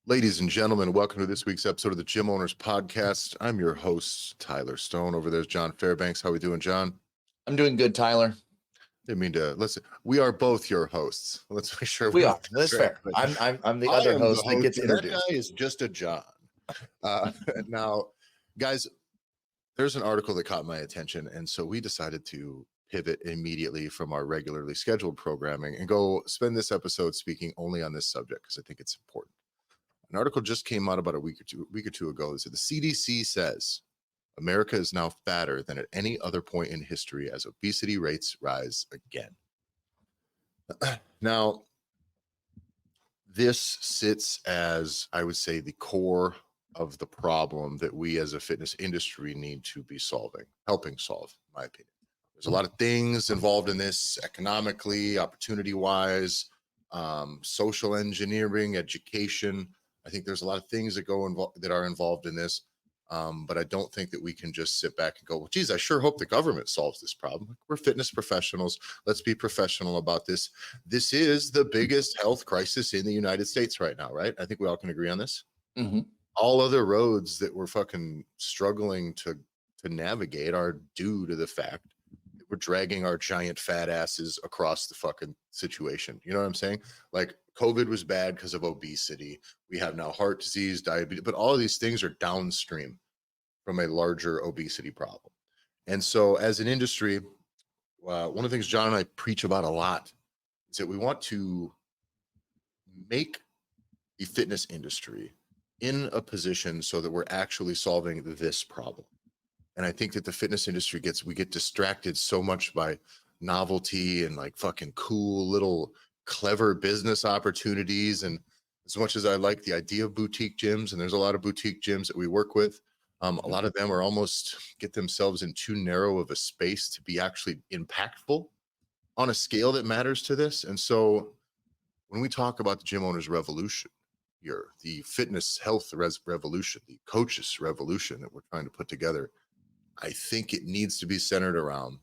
Ladies and gentlemen, welcome to this week's episode of the Gym Owners Podcast. I'm your host, Tyler Stone. Over there's John Fairbanks. How we doing, John? I'm doing good, Tyler. Didn't mean to listen. We are both your hosts. Let's make sure We we are. get That's this right. fair. But I'm the I other am host the that host, gets and that introduced. guy is just a John. Uh, now, guys, there's an article that caught my attention, and so we decided to pivot immediately from our regularly scheduled programming and go spend this episode speaking only on this subject because I think it's important. An article just came out about a week or two ago. That the CDC says America is now fatter than at any other point in history as obesity rates rise again. Now, this sits as, I would say, the core of the problem that we as a fitness industry need to be helping solve, in my opinion. There's a lot of things involved in this economically, opportunity wise, social engineering, education. I think there's a lot of things that that are involved in this. But I don't think that we can just sit back and go, well, geez, I sure hope the government solves this problem. We're fitness professionals. Let's be professional about this. This is the biggest health crisis in the United States right now, right? I think we all can agree on this. Mm-hmm. All other roads that we're fucking struggling to navigate are due to the fact that we're dragging our giant fat asses across the fucking situation. You know what I'm saying? Like COVID was bad because of obesity. We have now heart disease, diabetes, but all of these things are downstream from a larger obesity problem. And so, as an industry, one of the things John and I preach about a lot is that we want to make the fitness industry in a position so that we're actually solving this problem. And I think that the fitness industry we get distracted so much by novelty and like fucking cool little clever business opportunities. And as much as I like the idea of boutique gyms, and there's a lot of boutique gyms that we work with, a lot of them are almost get themselves in too narrow of a space to be actually impactful on a scale that matters to this. And so when we talk about the gym owners revolution here, the fitness health revolution, the coaches revolution that we're trying to put together, I think it needs to be centered around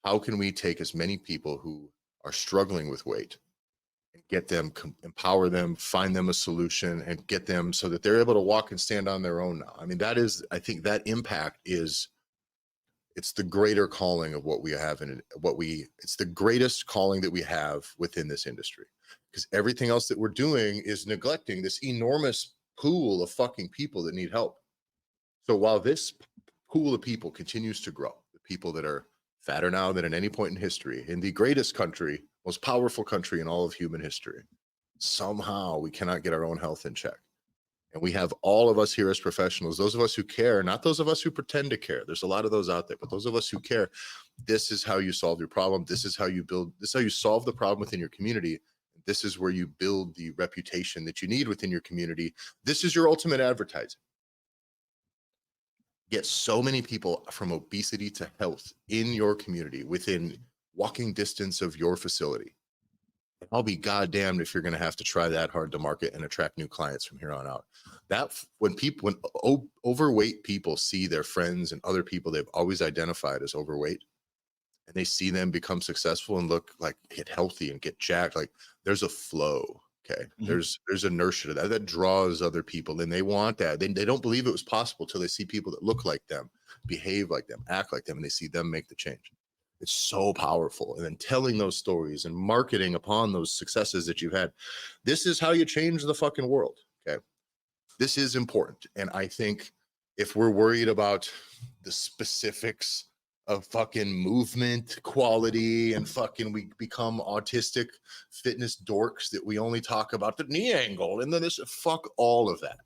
how can we take as many people who are struggling with weight and get them, empower them, find them a solution, and get them so that they're able to walk and stand on their own now. I mean, I think that impact it's the greater calling of what we have it's the greatest calling that we have within this industry, because everything else that we're doing is neglecting this enormous pool of fucking people that need help. So while this pool of people continues to grow, the people that are fatter now than at any point in history, in the greatest country, most powerful country in all of human history, somehow we cannot get our own health in check. And we have all of us here as professionals, those of us who care, not those of us who pretend to care. There's a lot of those out there, but those of us who care, this is how you solve your problem. This is how you solve the problem within your community. This is where you build the reputation that you need within your community. This is your ultimate advertising. Get so many people from obesity to health in your community within walking distance of your facility. I'll be goddamned if you're going to have to try that hard to market and attract new clients from here on out. That when overweight people see their friends and other people they've always identified as overweight, and they see them become successful and get healthy and get jacked, like there's a flow. Okay. Mm-hmm. There's inertia to that draws other people, and they want that. They don't believe it was possible till they see people that look like them, behave like them, act like them, and they see them make the change. It's so powerful. And then telling those stories and marketing upon those successes that you've had. This is how you change the fucking world. Okay. This is important. And I think if we're worried about the specifics of fucking movement quality and fucking we become autistic fitness dorks that we only talk about the knee angle and then fuck all of that.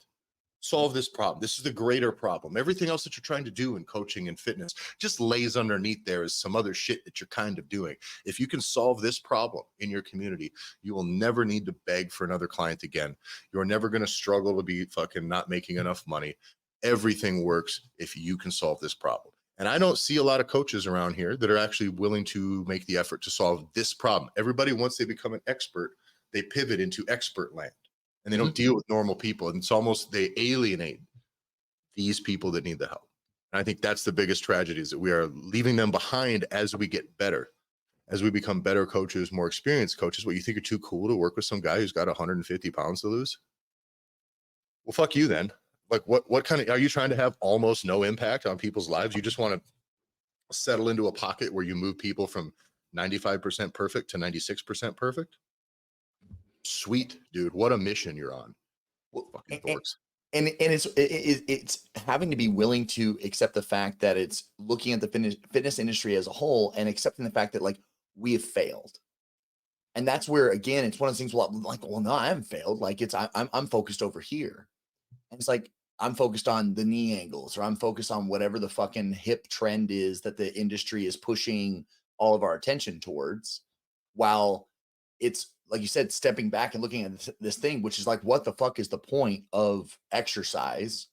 Solve this problem. This is the greater problem. Everything else that you're trying to do in coaching and fitness just lays underneath there as some other shit that you're kind of doing. If you can solve this problem in your community, you will never need to beg for another client again. You're never going to struggle to be fucking not making enough money. Everything works if you can solve this problem. And I don't see a lot of coaches around here that are actually willing to make the effort to solve this problem. Everybody, once they become an expert, they pivot into expert land. And they don't deal with normal people. And it's almost they alienate these people that need the help. And I think that's the biggest tragedy, is that we are leaving them behind as we get better, as we become better coaches, more experienced coaches. What, you think you're too cool to work with some guy who's got 150 pounds to lose? Well, fuck you then. Like, what kind of, are you trying to have almost no impact on people's lives? You just want to settle into a pocket where you move people from 95% perfect to 96% perfect? Sweet, dude. What a mission you're on. Well, Fucking dorks. and it's having to be willing to accept the fact that it's looking at the fitness industry as a whole and accepting the fact that like we have failed. And that's where again it's one of those things. Well, like, well, no, I haven't failed. Like I'm focused over here, and it's like I'm focused on the knee angles, or I'm focused on whatever the fucking hip trend is that the industry is pushing all of our attention towards, while it's like you said, stepping back and looking at this thing, which is like, what the fuck is the point of exercise,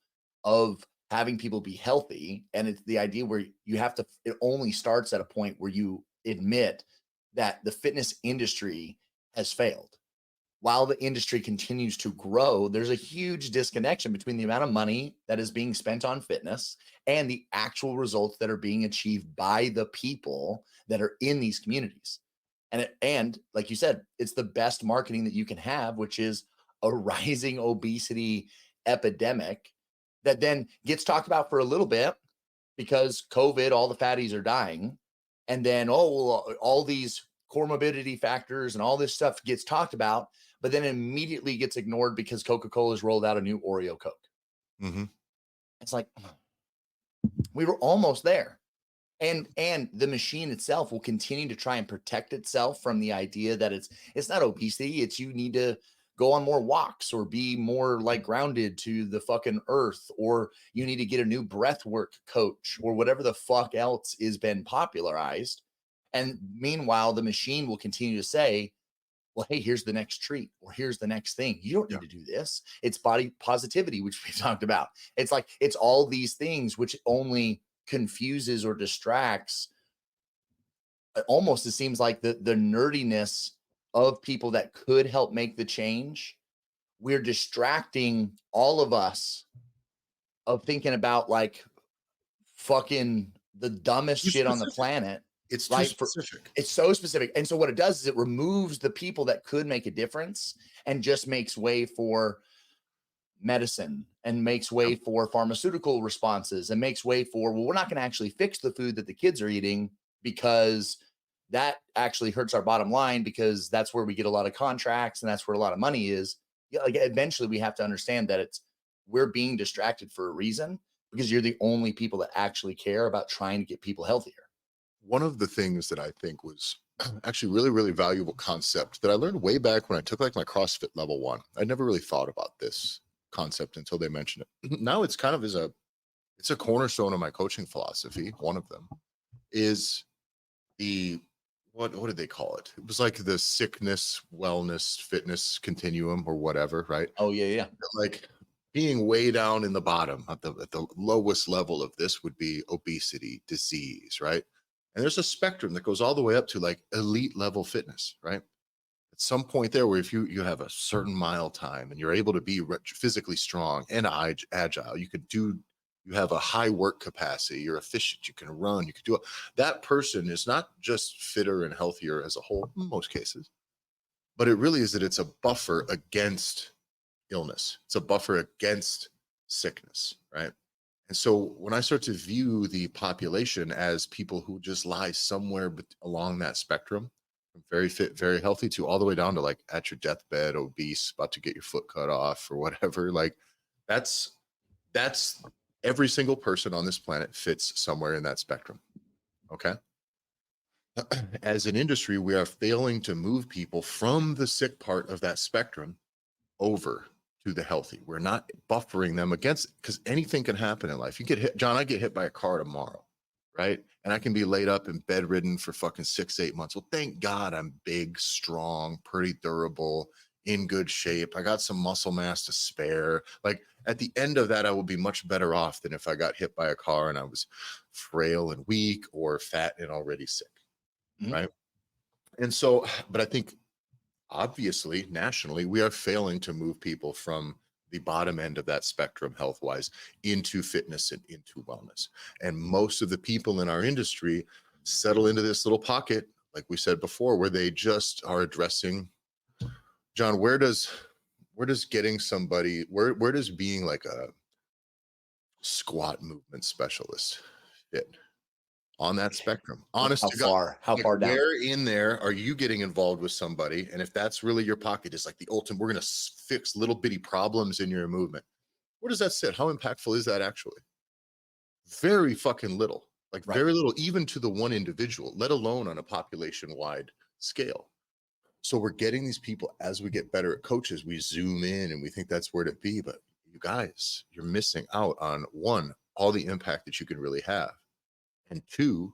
of having people be healthy? And it's the idea where you have to, it only starts at a point where you admit that the fitness industry has failed. While the industry continues to grow, there's a huge disconnection between the amount of money that is being spent on fitness and the actual results that are being achieved by the people that are in these communities. And like you said, it's the best marketing that you can have, which is a rising obesity epidemic that then gets talked about for a little bit because COVID, all the fatties are dying. And then, oh, well, all these comorbidity factors and all this stuff gets talked about, but then immediately gets ignored because Coca-Cola's rolled out a new Oreo Coke. Mm-hmm. It's like, we were almost there. And the machine itself will continue to try and protect itself from the idea that it's not obesity, it's you need to go on more walks or be more like grounded to the fucking earth, or you need to get a new breath work coach or whatever the fuck else is been popularized. And meanwhile the machine will continue to say, well, hey, here's the next treat, or here's the next thing. You don't Yeah. need to do this. It's body positivity, which we talked about. It's like, it's all these things which only confuses or distracts. Almost, it seems like the nerdiness of people that could help make the change. We're distracting all of us of thinking about like fucking the dumbest Too shit on the specific. planet, It's too right? For specific. it's so specific. And so what it does is it removes the people that could make a difference and just makes way for medicine and makes way for pharmaceutical responses and makes way for, well, we're not going to actually fix the food that the kids are eating because that actually hurts our bottom line, because that's where we get a lot of contracts and that's where a lot of money is. Yeah, like eventually we have to understand that it's, we're being distracted for a reason, because you're the only people that actually care about trying to get people healthier. One of the things that I think was actually really, really valuable concept that I learned way back when I took like my CrossFit level one. I never really thought about this concept until they mentioned it. Now it's kind of it's a cornerstone of my coaching philosophy. One of them is the what did they call it? It was like the sickness, wellness, fitness continuum or whatever, right? Oh yeah, yeah. Like being way down in the bottom at the lowest level of this would be obesity, disease, right? And there's a spectrum that goes all the way up to like elite level fitness, right? At some point there where if you have a certain mile time and you're able to be physically strong and agile, you have a high work capacity, you're efficient, you can run, you can do it. That person is not just fitter and healthier as a whole in most cases, but it really is that it's a buffer against illness. It's a buffer against sickness, right? And so when I start to view the population as people who just lie somewhere along that spectrum, from very fit, very healthy to all the way down to like at your deathbed, obese, about to get your foot cut off or whatever, like that's that's every single person on this planet fits somewhere in that spectrum. Okay. As an industry, we are failing to move people from the sick part of that spectrum over to the healthy. We're not buffering them against, because anything can happen in life. You get hit, John, I get hit by a car tomorrow, right? And I can be laid up and bedridden for fucking 6 to 8 months. Well, thank God I'm big, strong, pretty durable, in good shape. I got some muscle mass to spare. Like at the end of that, I will be much better off than if I got hit by a car and I was frail and weak or fat and already sick, Mhm. right? And so, but I think obviously nationally we are failing to move people from the bottom end of that spectrum health wise into fitness and into wellness, and most of the people in our industry settle into this little pocket like we said before where they just are addressing, John, where where does getting somebody, where does being like a squat movement specialist fit on that spectrum? Like Honest how to God, far? How like far down? where in there are you getting involved with somebody? And if that's really your pocket, is like the ultimate, we're going to fix little bitty problems in your movement. Where does that sit? How impactful is that actually? Very fucking little, like Right. very little, even to the one individual, let alone on a population wide scale. So we're getting these people as we get better at coaches, we zoom in and we think that's where to be. But you guys, you're missing out on one, all the impact that you can really have. And two,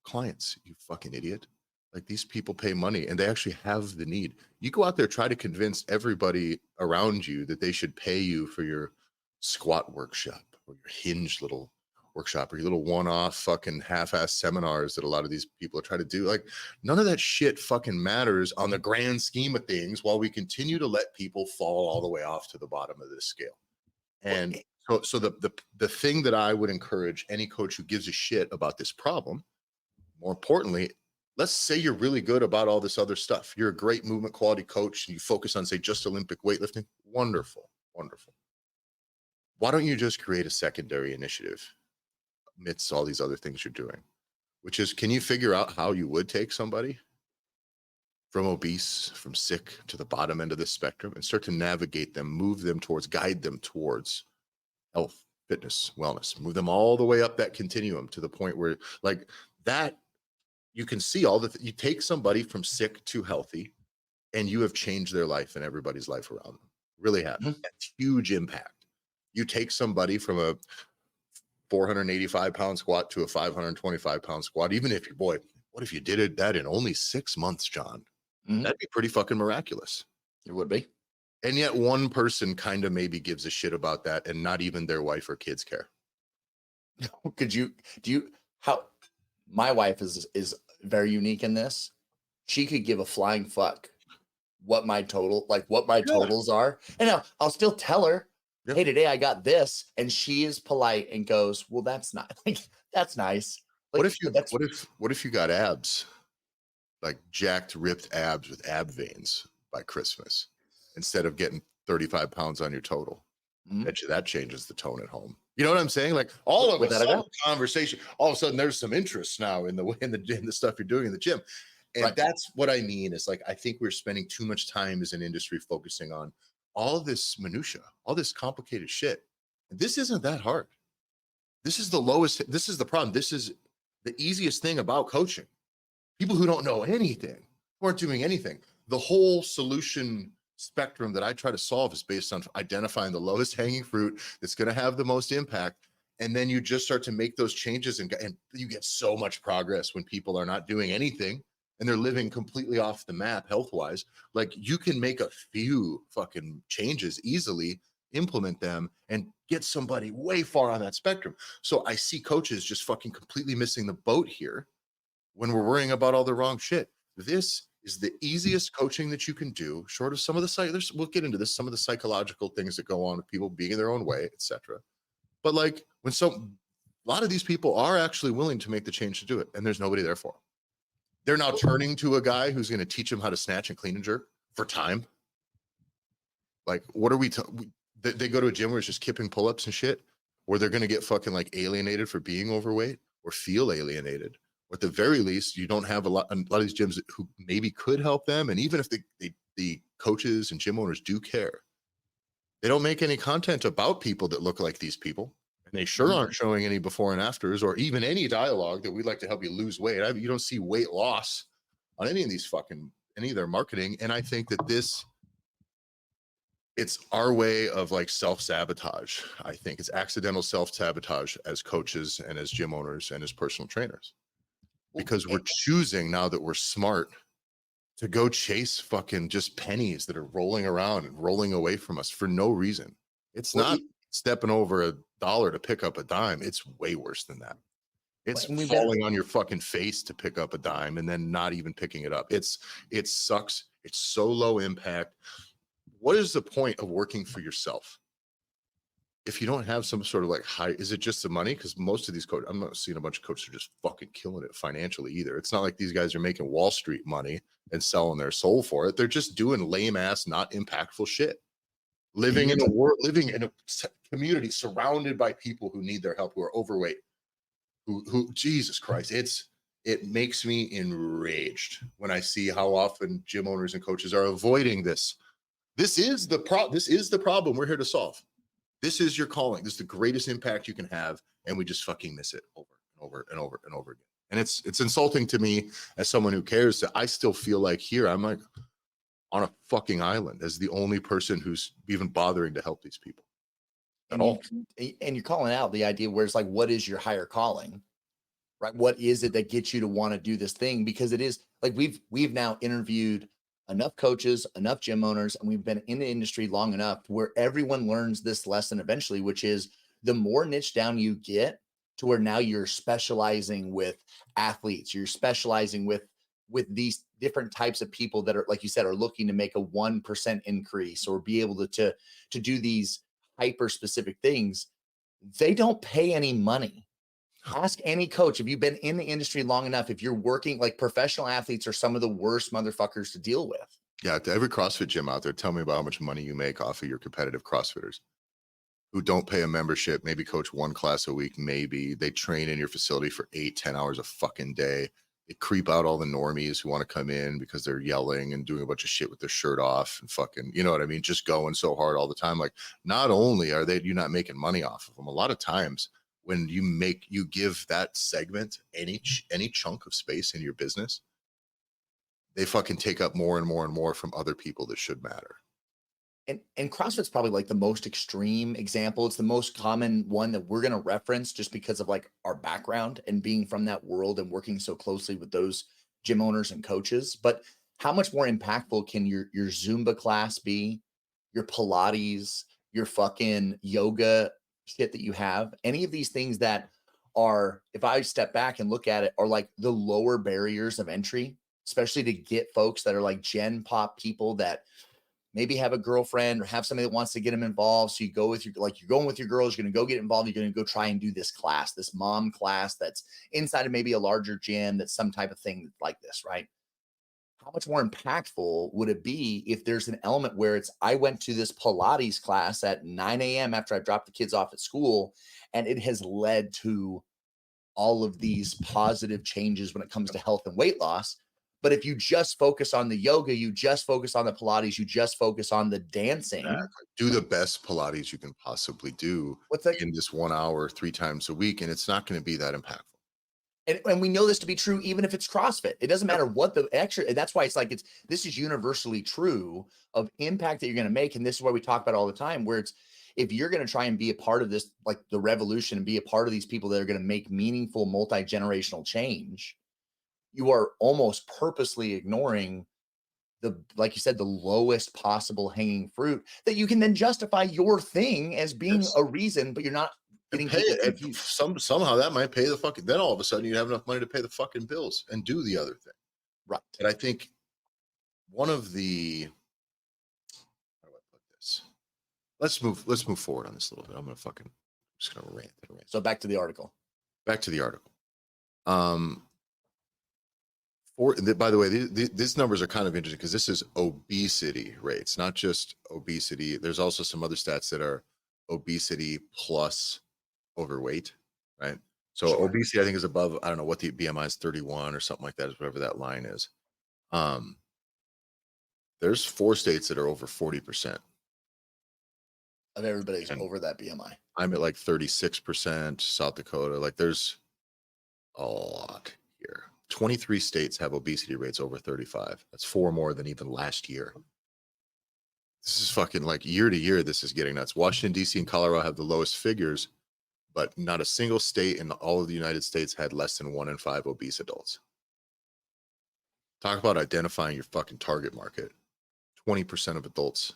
clients, you fucking idiot. Like these people pay money and they actually have the need. You go out there, try to convince everybody around you that they should pay you for your squat workshop or your hinge little workshop or your little one-off fucking half-ass seminars that a lot of these people are trying to do. Like none of that shit fucking matters on the grand scheme of things while we continue to let people fall all the way off to the bottom of this scale. Well, And so the thing that I would encourage any coach who gives a shit about this problem, more importantly, let's say you're really good about all this other stuff. You're a great movement quality coach and you focus on, say, just Olympic weightlifting. Wonderful, wonderful. Why don't you just create a secondary initiative amidst all these other things you're doing? Which is, can you figure out how you would take somebody from obese, from sick to the bottom end of this spectrum and start to navigate them, move them towards, guide them towards health, fitness, wellness, move them all the way up that continuum to the point where like that you can see all the you take somebody from sick to healthy and you have changed their life and everybody's life around them. Really have. Mhm. That's huge impact. You take somebody from a 485-pound squat to a 525-pound squat, even if your boy, what if you did that in only 6 months, John? Mhm. That'd be pretty fucking miraculous. It would be. And yet one person kind of maybe gives a shit about that and not even their wife or kids care. Could you do you how my wife is very unique in this. She could give a flying fuck what my Yeah. totals are. And now I'll still tell her, Yeah. hey, today I got this. And she is polite and goes, well, that's not like that's nice. What Like, if but you that's what if you got abs? Like jacked, ripped abs with ab veins by Christmas instead of getting 35 pounds on your total. Mhm. Bet you that changes the tone at home. You know what I'm saying? Like all of a Without a sudden, doubt. conversation, all of a sudden there's some interest now in the stuff you're doing in the gym. And Right. that's what I mean. Is like I think we're spending too much time as an industry focusing on all of this minutia, all this complicated shit. And this isn't that hard. This is the lowest, this is the problem. This is the easiest thing about coaching. People who don't know anything, who aren't doing anything. The whole solution spectrum that I try to solve is based on identifying the lowest hanging fruit that's going to have the most impact. And then you just start to make those changes and you get so much progress when people are not doing anything and they're living completely off the map health wise. Like you can make a few fucking changes easily, implement them, and get somebody way far on that spectrum. So I see coaches just fucking completely missing the boat here when we're worrying about all the wrong shit. This is the easiest coaching that you can do, short of some of the we'll get into this, some of the psychological things that go on with people being in their own way, etc. But like when a lot of these people are actually willing to make the change to do it, and there's nobody there for them. They're now turning to a guy who's going to teach them how to snatch and clean and jerk for time. Like, what are they go to a gym where it's just kipping pull-ups and shit, where they're going to get fucking like alienated for being overweight or feel alienated. Or at the very least, you don't have a lot of these gyms who maybe could help them. And even if the coaches and gym owners do care, they don't make any content about people that look like these people. And they sure aren't showing any before and afters or even any dialogue that we'd like to help you lose weight. You don't see weight loss on any of these any of their marketing. And I think that it's our way of like self-sabotage. I think it's accidental self-sabotage as coaches and as gym owners and as personal trainers, because we're choosing, now that we're smart, to go chase fucking just pennies that are rolling around and rolling away from us for no reason. It's Well, not stepping over $1 to pick up a dime. It's way worse than that. It's and we've falling on your fucking face to pick up a dime and then not even picking it up. It sucks. It's so low impact. What is the point of working for yourself? if you don't have some sort of like high, is it just the money? Because most of these coaches, I'm not seeing a bunch of coaches who are just fucking killing it financially either. It's not like these guys are making Wall Street money and selling their soul for it. They're just doing lame ass, not impactful shit. Living in a world, living in a community surrounded by people who need their help, who are overweight, who Jesus Christ, it makes me enraged when I see how often gym owners and coaches are avoiding this. This is the problem we're here to solve. This is your calling. This is the greatest impact you can have, and we just fucking miss it over and over and over and over again. And it's insulting to me as someone who cares that I still feel like here I'm like on a fucking island as the only person who's even bothering to help these people at And all. and you're calling out the idea where it's like, what is your higher calling, right? What is it that gets you to want to do this thing? Because it is like we've now interviewed enough coaches, enough gym owners, and we've been in the industry long enough where everyone learns this lesson eventually, which is the more niche down you get to where now you're specializing with athletes, you're specializing with these different types of people that are, like you said, are looking to make a 1% increase or be able to do these hyper specific things. They don't pay any money. Ask any coach, if you've been in the industry long enough, if you're working, like, professional athletes are some of the worst motherfuckers to deal with. Yeah, to every CrossFit gym out there, tell me about how much money you make off of your competitive CrossFitters who don't pay a membership, maybe coach one class a week, maybe they train in your facility for 8-10 hours a fucking day. They creep out all the normies who want to come in because they're yelling and doing a bunch of shit with their shirt off and fucking, you know what I mean? Just going so hard all the time. Like, not only are you not making money off of them, a lot of times when you give that segment any chunk of space in your business, they fucking take up more and more and more from other people that should matter. And CrossFit's probably like the most extreme example. It's the most common one that we're going to reference just because of like our background and being from that world and working so closely with those gym owners and coaches. But how much more impactful can your Zumba class be, your Pilates, your fucking yoga shit that you have? Any of these things that are, if I step back and look at it, are like the lower barriers of entry, especially to get folks that are like Gen Pop people that maybe have a girlfriend or have somebody that wants to get them involved. So you go with you're going with your girls, you're going to go get involved. You're going to go try and do this class, this mom class that's inside of maybe a larger gym, that's some type of thing like this, right? How much more impactful would it be if there's an element where it's, I went to this Pilates class at 9 a.m. after I dropped the kids off at school, and it has led to all of these positive changes when it comes to health and weight loss. But if you just focus on the yoga, you just focus on the Pilates, you just focus on the dancing, Do the best Pilates you can possibly do what's that? in this 1 hour, 3 times a week, and it's not going to be that impactful. And we know this to be true, even if it's CrossFit. It doesn't Yep. matter what the extra, and that's why it's like, this is universally true of impact that you're going to make. And this is why we talk about all the time, where it's, if you're going to try and be a part of this, like the revolution, and be a part of these people that are going to make meaningful multi-generational change, you are almost purposely ignoring like you said, the lowest possible hanging fruit that you can then justify your thing as being Yes. a reason, but you're not And getting pay people it. And confused. somehow that might pay the fucking. Then all of a sudden you have enough money to pay the fucking bills and do the other thing. Right. And I think one of the, how do I put this? Let's move forward on this a little bit. I'm just gonna rant and rant. So back to the article. Back to the article. By the way, these numbers are kind of interesting because this is obesity rates, not just obesity. There's also some other stats that are obesity plus overweight, right? So Sure. obesity, I think, is above, I don't know what the BMI is, 31 or something like that, is whatever that line is. There's 4 states that are over 40%. Of everybody's And over that BMI. I'm at like 36%, South Dakota. Like, there's a lot here. 23 states have obesity rates over 35. That's 4 more than even last year. This is fucking, like, year to year, this is getting nuts. Washington, D.C. and Colorado have the lowest figures, but not a single state in all of the United States had less than 1 in 5 obese adults. Talk about identifying your fucking target market. 20% of adults,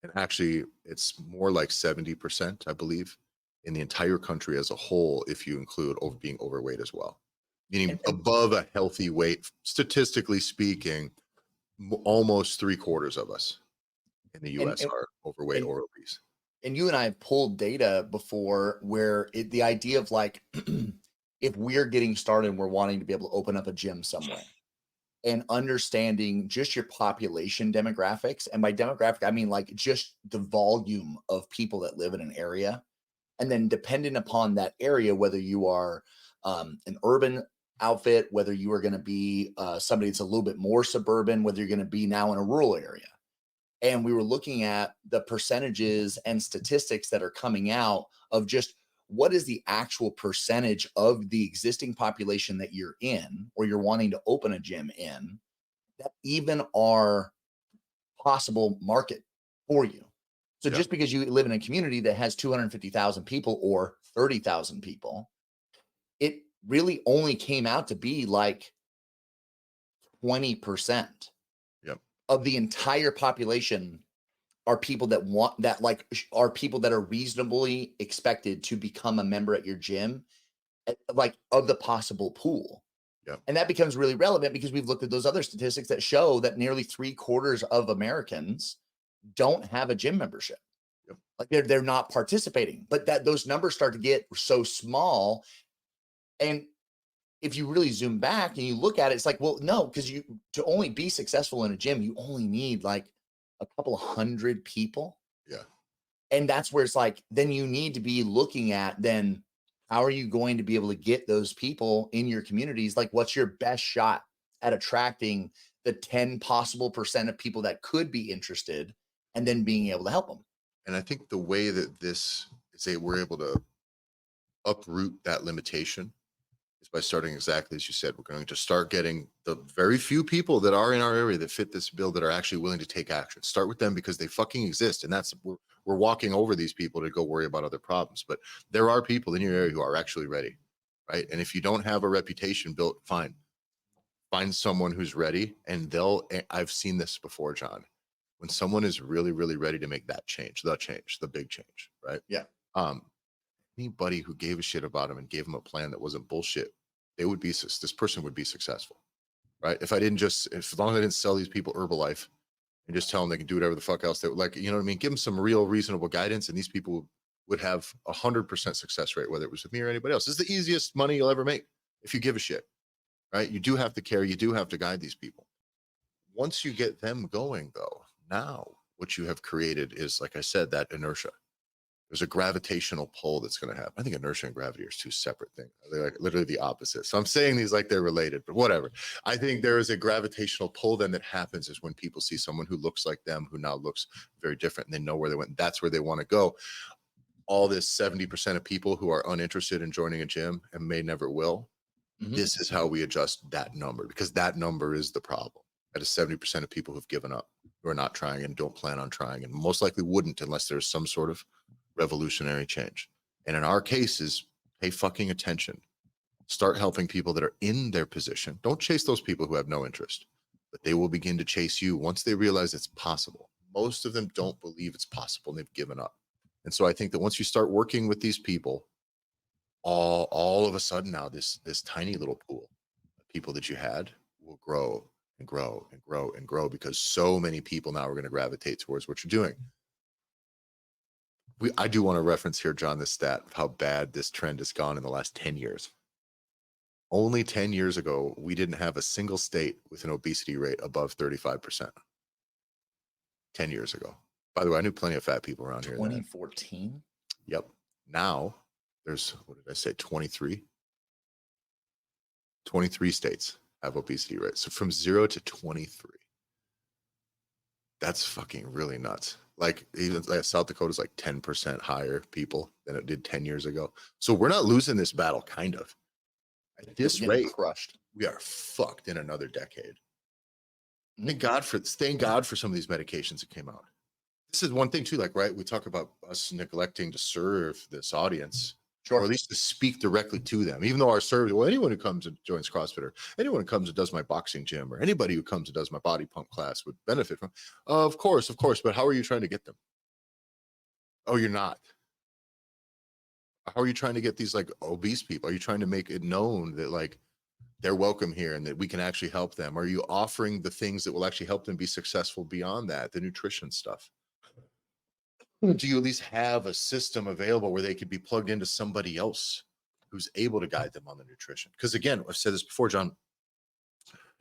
and actually it's more like 70%, I believe, in the entire country as a whole, if you include being overweight as well. Meaning above a healthy weight, statistically speaking, almost 3/4 of us in the US are overweight or obese. and you and I have pulled data before where the idea of like, if we're getting started and we're wanting to be able to open up a gym somewhere and understanding just your population demographics. And by demographic, I mean like just the volume of people that live in an area. And then depending upon that area, whether you are an urban outfit, whether you are going to be somebody that's a little bit more suburban, whether you're going to be now in a rural area. And we were looking at the percentages and statistics that are coming out of just what is the actual percentage of the existing population that you're in or you're wanting to open a gym in that even are possible market for you. So Yeah. just because you live in a community that has 250,000 people or 30,000 people, it really only came out to be like 20% Yep. of the entire population are people that want that like are people that are reasonably expected to become a member at your gym, like of the possible pool. Yep. And that becomes really relevant because we've looked at those other statistics that show that nearly 3/4 of Americans don't have a gym membership. Yep. Like they're not participating, but that those numbers start to get so small. And if you really zoom back and you look at it, it's like, well, no, because you to only be successful in a gym, you only need like a couple of hundred people. Yeah. And that's where it's like, then you need to be looking at then how are you going to be able to get those people in your communities? Like, what's your best shot at attracting the 10 possible percent of people that could be interested and then being able to help them? And I think the way that this is we're able to uproot that limitation is by starting exactly as you said. We're going to start getting the very few people that are in our area that fit this bill that are actually willing to take action. Start with them because they fucking exist. And that's we're walking over these people to go worry about other problems. But there are people in your area who are actually ready. Right. And if you don't have a reputation built, fine. Find someone who's ready and I've seen this before, John. When someone is really, really ready to make that change, the big change, right? Yeah. Um, Anybody who gave a shit about him and gave him a plan that wasn't bullshit, this person would be successful, right? If as long as I didn't sell these people Herbalife and just tell them they can do whatever the fuck else they would like, you know what I mean? Give them some real reasonable guidance, and these people would have 100% success rate, whether it was with me or anybody else. This is the easiest money you'll ever make if you give a shit, right? You do have to care, you do have to guide these people. Once you get them going, though, now what you have created is, like I said, that inertia. There's a gravitational pull that's going to happen. I think inertia and gravity are two separate things. They're like literally the opposite. So I'm saying these like they're related, but whatever. I think there is a gravitational pull then that happens is when people see someone who looks like them, who now looks very different, and they know where they went. That's where they want to go. All this 70% of people who are uninterested in joining a gym and may never will. Mhm. This is how we adjust that number, because that number is the problem. That is 70% of people who've given up, who are not trying and don't plan on trying, and most likely wouldn't unless there's some sort of revolutionary change. And in our cases, pay fucking attention. Start helping people that are in their position. Don't chase those people who have no interest, but they will begin to chase you once they realize it's possible. Most of them don't believe it's possible and they've given up. And so I think that once you start working with these people, all of a sudden now this tiny little pool of people that you had will grow and grow and grow and grow, because so many people now are going to gravitate towards what you're doing. I do want to reference here, John, this stat of how bad this trend has gone in the last 10 years. Only 10 years ago, we didn't have a single state with an obesity rate above 35%. 10 years ago. By the way, I knew plenty of fat people around here. 2014. Yep. Now there's, what did I say, 23? 23 states have obesity rates. So from 0 to 23. That's fucking really nuts. Like even like South Dakota is like 10% higher people than it did 10 years ago. So we're not losing this battle, kind of. At this rate, crushed. we are fucked in another decade. Mhm. Thank God for some of these medications that came out. This is one thing too, like, right, we talk about us neglecting to serve this audience, or Sure. at least to speak directly to them. Even though our service, well, anyone who comes and joins CrossFit, or anyone who comes and does my boxing gym, or anybody who comes and does my body pump class would benefit from. Of course, but how are you trying to get them? Oh, you're not. How are you trying to get these like obese people? Are you trying to make it known that like they're welcome here and that we can actually help them? Are you offering the things that will actually help them be successful beyond that, the nutrition stuff? do you at least have a system available where they could be plugged into somebody else who's able to guide them on the nutrition? Because again, I've said this before, John.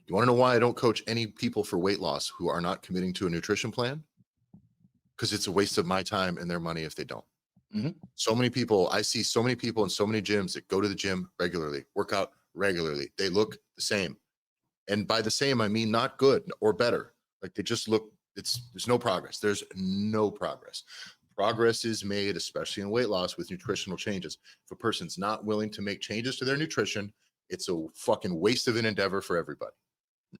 You want to know why I don't coach any people for weight loss who are not committing to a nutrition plan? Because it's a waste of my time and their money if they don't. Mhm. So many people, I see so many people in so many gyms that go to the gym regularly, work out regularly. They look the same. And by the same, I mean not good or better. Like they just look, there's no progress. There's no progress. Progress is made, especially in weight loss, with nutritional changes. If a person's not willing to make changes to their nutrition, it's a fucking waste of an endeavor for everybody.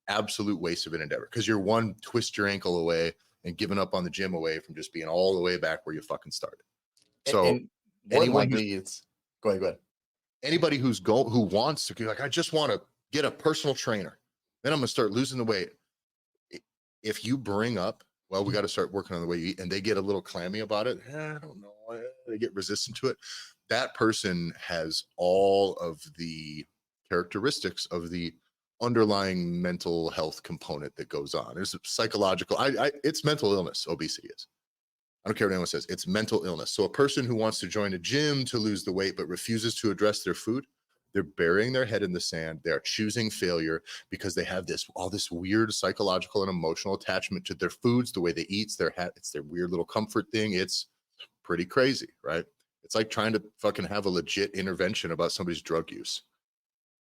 Absolute waste of an endeavor, because you're one twist your ankle away and giving up on the gym away from just being all the way back where you fucking started. So And more than anyone who's, likely, it's go ahead. Go ahead. anybody who wants to be like, I just want to get a personal trainer, then I'm gonna start losing the weight. If you bring up, well, we got to start working on the way you eat, and they get a little clammy about it, I don't know, they get resistant to it. That person has all of the characteristics of the underlying mental health component that goes on. There's a psychological, it's mental illness. Obesity is. I don't care what anyone says. It's mental illness. So a person who wants to join a gym to lose the weight but refuses to address their food, they're burying their head in the sand. They're choosing failure because they have all this weird psychological and emotional attachment to their foods, the way they eat. It's their weird little comfort thing. It's pretty crazy, right? It's like trying to fucking have a legit intervention about somebody's drug use.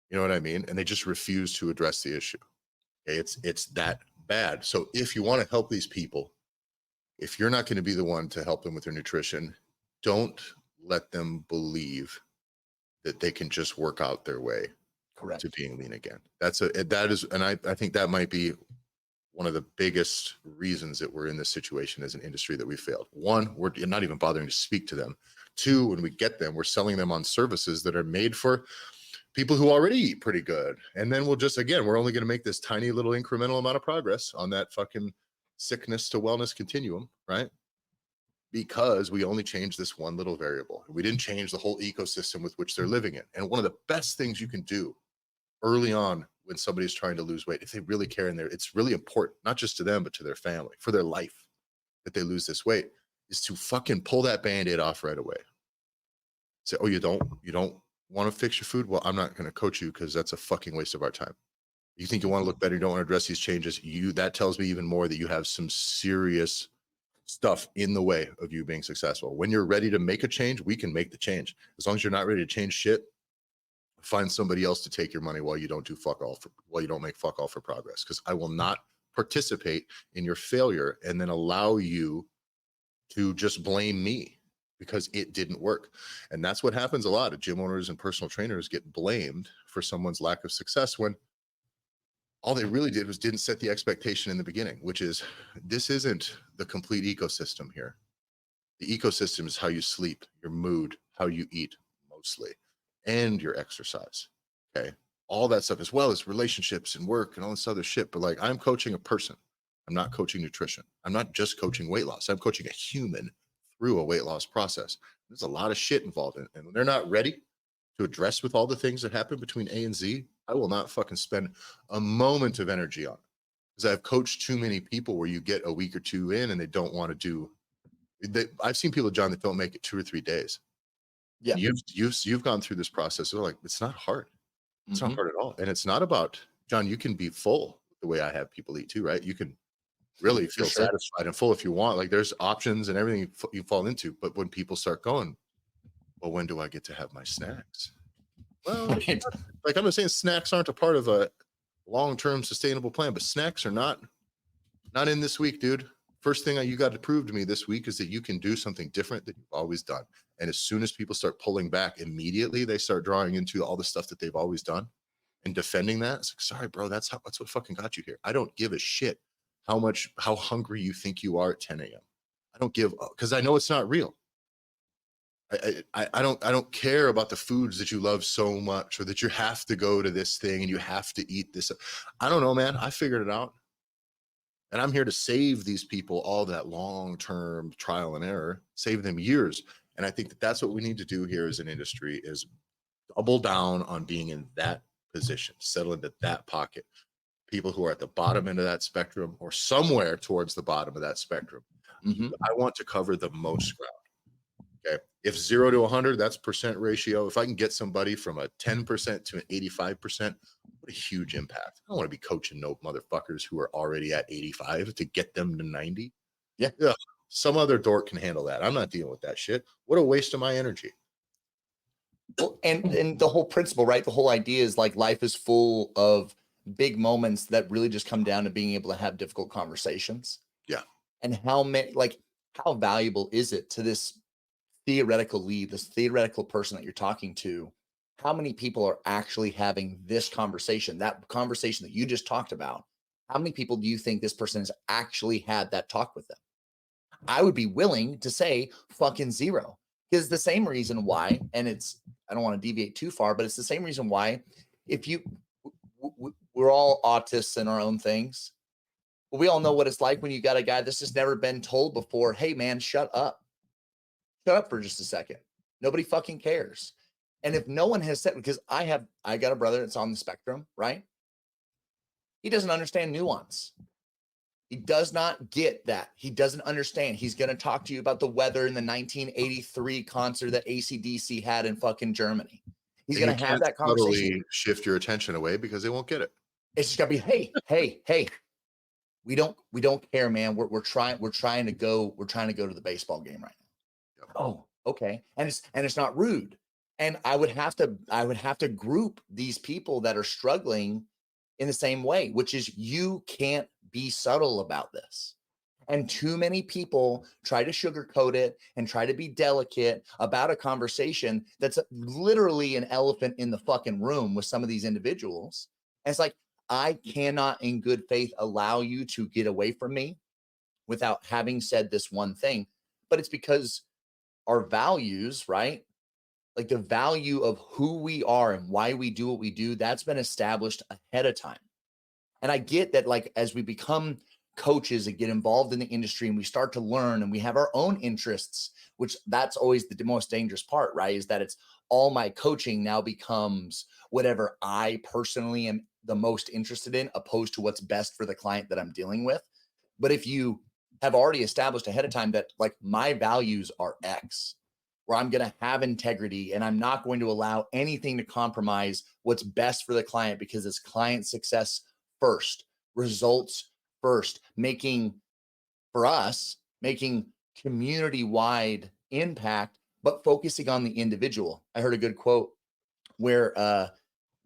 You know what I mean? And they just refuse to address the issue. Okay, it's that bad. So if you want to help these people, if you're not going to be the one to help them with their nutrition, don't let them believe that they can just work out their way Correct. to being lean again. I think that might be one of the biggest reasons that we're in this situation as an industry, that we failed. One, we're not even bothering to speak to them. Two, when we get them, we're selling them on services that are made for people who already eat pretty good. And then we're only going to make this tiny little incremental amount of progress on that fucking sickness to wellness continuum, right? Because we only changed this one little variable. We didn't change the whole ecosystem with which they're living in. And one of the best things you can do early on when somebody's trying to lose weight, if they really care, and it's really important, not just to them, but to their family, for their life, that they lose this weight, is to fucking pull that Band-Aid off right away. Say, oh, you don't want to fix your food? Well, I'm not going to coach you, because that's a fucking waste of our time. You think you want to look better, you don't want to address these changes, that tells me even more that you have some serious stuff in the way of you being successful. When you're ready to make a change, we can make the change. As long as you're not ready to change shit, find somebody else to take your money while you don't make fuck all for progress. Because I will not participate in your failure and then allow you to just blame me because it didn't work. And that's what happens a lot. Gym owners and personal trainers get blamed for someone's lack of success when all they really did was didn't set the expectation in the beginning, which is, this isn't the complete ecosystem here. The ecosystem is how you sleep, your mood, how you eat mostly, and your exercise. Okay. All that stuff, as well as relationships and work and all this other shit. But like, I'm coaching a person. I'm not coaching nutrition. I'm not just coaching weight loss. I'm coaching a human through a weight loss process. There's a lot of shit involved in it. And when they're not ready to address with all the things that happen between A and Z, I will not fucking spend a moment of energy on it. Because I've coached too many people where you get a week or two in and they don't want to do. I've seen people, John, that don't make it 2 or 3 days. Yeah. You've gone through this process. They're like, it's not hard. It's not hard at all. And it's not about, John, you can be full the way I have people eat too, right? You can really feel satisfied and full if you want. Like, there's options and everything you fall into. But when people start going, well, when do I get to have my snacks? Well, Right. like, I'm not saying snacks aren't a part of a long-term sustainable plan, but snacks are not in this week, dude. First thing you got to prove to me this week is that you can do something different that you've always done. And as soon as people start pulling back, immediately they start drawing into all the stuff that they've always done and defending that. It's like, sorry, bro, that's what fucking got you here. I don't give a shit how hungry you think you are at 10 a.m. I don't give, because I know it's not real. I don't care about the foods that you love so much, or that you have to go to this thing and you have to eat this. I don't know, man. I figured it out. And I'm here to save these people all that long-term trial and error, save them years. And I think that that's what we need to do here as an industry, is double down on being in that position, settle into that pocket. People who are at the bottom end of that spectrum or somewhere towards the bottom of that spectrum. Mhm. I want to cover the most ground. Okay. If 0 to 100, that's percent ratio. If I can get somebody from a 10% to an 85%, what a huge impact. I don't want to be coaching no motherfuckers who are already at 85 to get them to 90. Yeah. Yeah. Some other dork can handle that. I'm not dealing with that shit. What a waste of my energy. Well, and the whole principle, right? The whole idea is like life is full of big moments that really just come down to being able to have difficult conversations. Yeah. And how many, like, how valuable is it to this theoretical lead, this theoretical person that you're talking to? How many people are actually having this conversation, that conversation that you just talked about? How many people do you think this person has actually had that talk with them? I would be willing to say fucking zero. Because the same reason why, and it's, I don't want to deviate too far, but it's the same reason why, if you, we're all autists in our own things, but we all know what it's like when you got a guy that's just never been told before, hey man, shut up. Shut up for just a second. Nobody fucking cares. And if no one has said, because I got a brother that's on the spectrum, right? He doesn't understand nuance. He does not get that. He doesn't understand. He's going to talk to you about the weather in the 1983 concert that AC/DC had in fucking Germany. He's And you going to have can't that conversation. subtly shift your attention away because they won't get it. It's just going to be, hey, we don't care, man. We're trying to go to the baseball game right now. Yep. Oh, okay. And it's not rude. And I would have to group these people that are struggling in the same way, which is you can't be subtle about this. And too many people try to sugarcoat it and try to be delicate about a conversation that's literally an elephant in the fucking room with some of these individuals. And it's like, I cannot in good faith allow you to get away from me without having said this one thing. But it's because our values, right? Like the value of who we are and why we do what we do, that's been established ahead of time. And I get that, like, as we become coaches and get involved in the industry and we start to learn and we have our own interests, which that's always the most dangerous part, right? Is that it's all my coaching now becomes whatever I personally am the most interested in, opposed to what's best for the client that I'm dealing with. But if you have already established ahead of time that, like, my values are X, where I'm going to have integrity and I'm not going to allow anything to compromise what's best for the client because it's client success first, results first, making community wide impact, but focusing on the individual. I heard a good quote where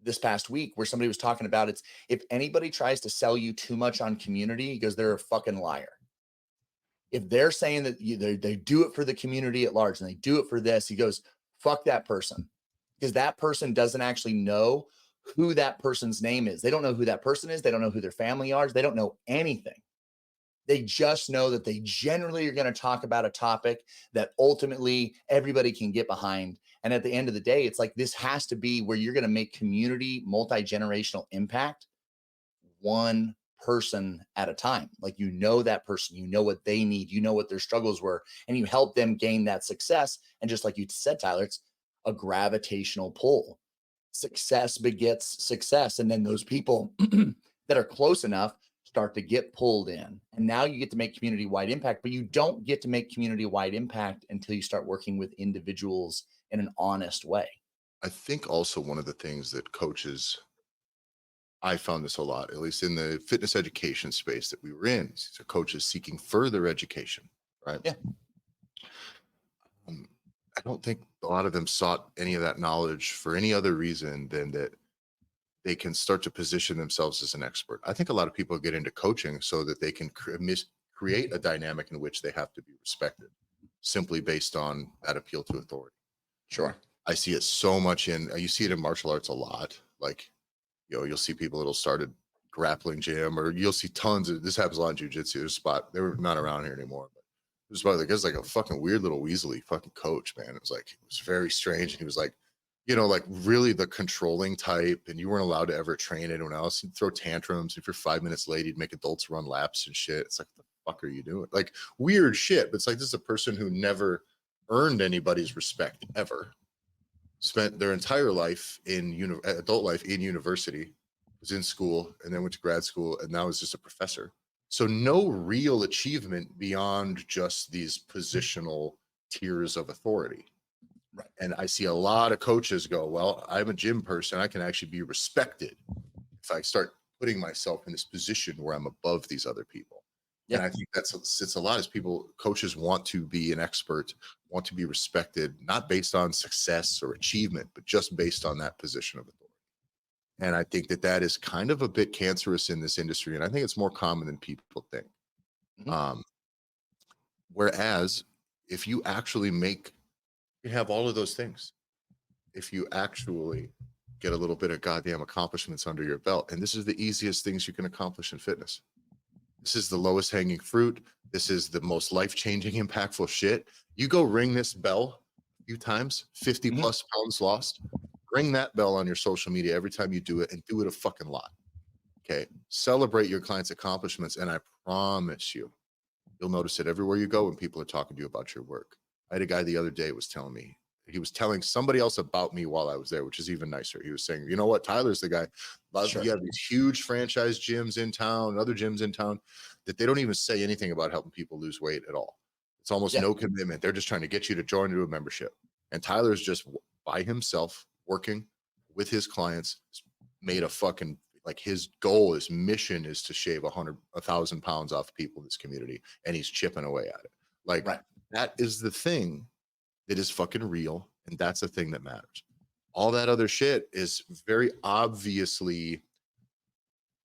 this past week where somebody was talking about it's, if anybody tries to sell you too much on community, he goes, they're a fucking liar. If they're saying that they do it for the community at large and they do it for this, he goes, fuck that person, because that person doesn't actually know who that person's name is. They don't know who that person is. They don't know who their family are. They don't know anything. They just know that they generally are going to talk about a topic that ultimately everybody can get behind. And at the end of the day, it's like, this has to be where you're going to make community, multi-generational impact one person at a time. Like, you know, that person, you know what they need, you know what their struggles were, and you help them gain that success. And just like you said, Tyler, it's a gravitational pull. Success begets success. And then those people that are close enough start to get pulled in. And now you get to make community wide impact, but you don't get to make community wide impact until you start working with individuals in an honest way. I think also one of the things that coaches, I found this a lot, at least in the fitness education space that we were in. So coaches seeking further education, right? Yeah. I don't think a lot of them sought any of that knowledge for any other reason than that they can start to position themselves as an expert. I think a lot of people get into coaching so that they can create a dynamic in which they have to be respected simply based on that appeal to authority. Sure. I see it so much you see it in martial arts a lot. Like, you'll see people that'll start a grappling gym, or you'll see tons of, this happens a lot in jiu-jitsu. There's a spot, they were not around here anymore, but it was about like, it's like a fucking weird little weaselly fucking coach, man. It was very strange. And he was like, like really the controlling type, and you weren't allowed to ever train anyone else. He'd throw tantrums. If you're 5 minutes late, he'd make adults run laps and shit. It's like, what the fuck are you doing? Like, weird shit. But it's like, this is a person who never earned anybody's respect ever. Spent their entire life in adult life in university, was in school, and then went to grad school, and now is just a professor. So no real achievement beyond just these positional tiers of authority. Right. And I see a lot of coaches go, well, I'm a gym person. I can actually be respected if I start putting myself in this position where I'm above these other people. And Yeah. I think it's a lot as coaches want to be an expert, want to be respected, not based on success or achievement, but just based on that position of authority. And I think that that is kind of a bit cancerous in this industry. And I think it's more common than people think. Mhm. Um, Whereas if you actually you have all of those things, if you actually get a little bit of goddamn accomplishments under your belt, and this is the easiest things you can accomplish in fitness. This is the lowest hanging fruit. This is the most life changing, impactful shit. You go ring this bell a few times, 50 Mhm. plus pounds lost. Ring that bell on your social media every time you do it, and do it a fucking lot. Okay. Celebrate your clients' accomplishments. And I promise you'll notice it everywhere you go when people are talking to you about your work. I had a guy the other day was telling me, he was telling somebody else about me while I was there, which is even nicer. He was saying, you know what, Tyler's the guy. Sure. You have these huge franchise gyms in town and other gyms in town that they don't even say anything about helping people lose weight at all. It's almost Yeah. no commitment. They're just trying to get you to join into a membership. And Tyler's just by himself working with his clients, made a fucking, like, his goal, his mission is to shave 1,000 pounds off people in this community, and he's chipping away at it. Like, Right. that is the thing that is fucking real, and that's the thing that matters. All that other shit is very obviously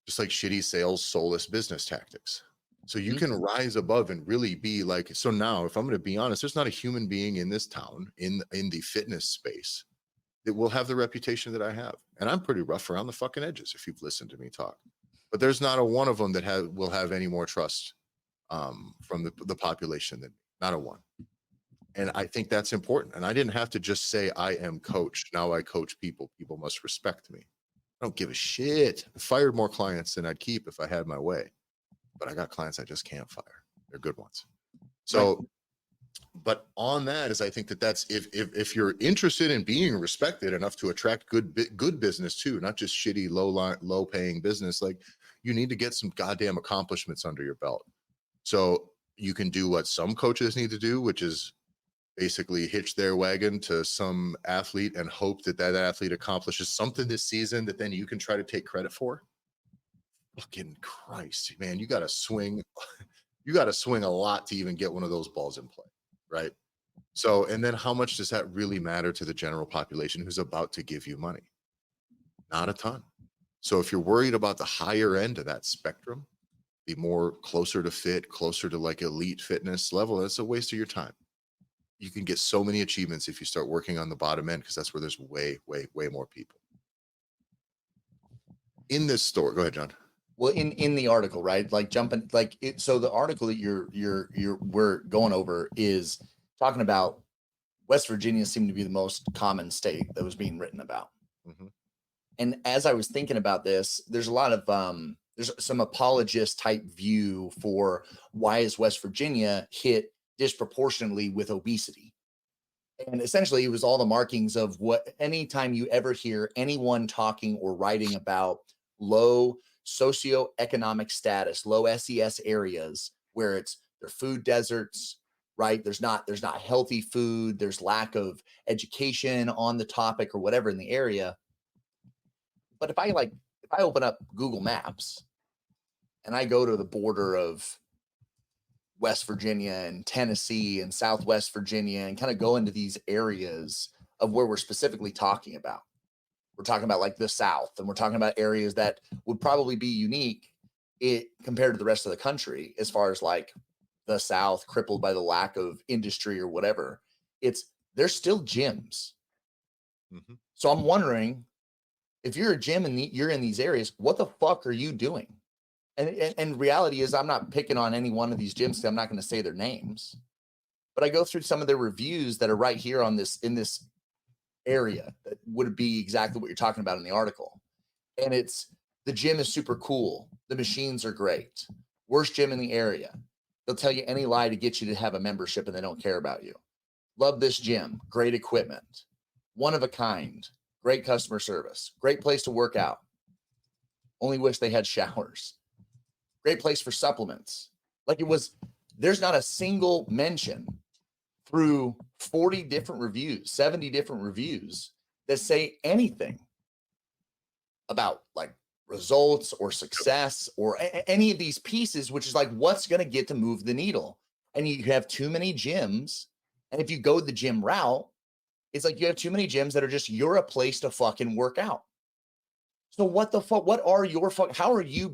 just like shitty sales, soulless business tactics. So you Mhm. can rise above and really be like, so now if I'm going to be honest, there's not a human being in this town in the fitness space that will have the reputation that I have. And I'm pretty rough around the fucking edges if you've listened to me talk. But there's not a one of them that will have any more trust from the population than me. Not a one. And I think that's important. And I didn't have to just say I am coach. Now I coach people. People must respect me. I don't give a shit. I fired more clients than I'd keep if I had my way. But I got clients I just can't fire. They're good ones. Right. So, but on that is, I think that's if you're interested in being respected enough to attract good business too, not just shitty low paying business, like, you need to get some goddamn accomplishments under your belt. So you can do what some coaches need to do, which is basically hitch their wagon to some athlete and hope that that athlete accomplishes something this season that then you can try to take credit for. Fucking Christ, man, you got to swing. You got to swing a lot to even get one of those balls in play, right? So, and then how much does that really matter to the general population who's about to give you money? Not a ton. So if you're worried about the higher end of that spectrum, the more closer to fit, closer to like elite fitness level, that's a waste of your time. You can get so many achievements if you start working on the bottom end, because that's where there's way more people. In this store, go ahead, John. Well, in the article, right? Like jumping, like it. So the article that we're going over is talking about West Virginia seemed to be the most common state that was being written about. Mm-hmm. And as I was thinking about this, there's a lot of there's some apologist type view for why is West Virginia hit disproportionately with obesity. And essentially, it was all the markings of what anytime you ever hear anyone talking or writing about low socioeconomic status, low SES areas where they're food deserts, right? There's not healthy food, there's lack of education on the topic or whatever in the area. But if I open up Google Maps and I go to the border of West Virginia and Tennessee and Southwest Virginia and kind of go into these areas of where we're specifically talking about. We're talking about like the South, and we're talking about areas that would probably be unique compared to the rest of the country as far as like the South crippled by the lack of industry or whatever. There's still gyms. Mm-hmm. So I'm wondering if you're a gym and you're in these areas, what the fuck are you doing? And reality is, I'm not picking on any one of these gyms. I'm not going to say their names, but I go through some of their reviews that are right here on this in this area that would be exactly what you're talking about in the article. And the gym is super cool. The machines are great. Worst gym in the area. They'll tell you any lie to get you to have a membership, and they don't care about you. Love this gym. Great equipment. One of a kind. Great customer service. Great place to work out. Only wish they had showers. great place for supplements. Like it was, there's not a single mention through 40 different reviews, 70 different reviews that say anything about like results or success or any of these pieces, which is like what's going to get to move the needle. And you have too many gyms. And if you go the gym route, it's like you have too many gyms that are just, you're a place to fucking work out. So what the fuck, what are your fuck, how are you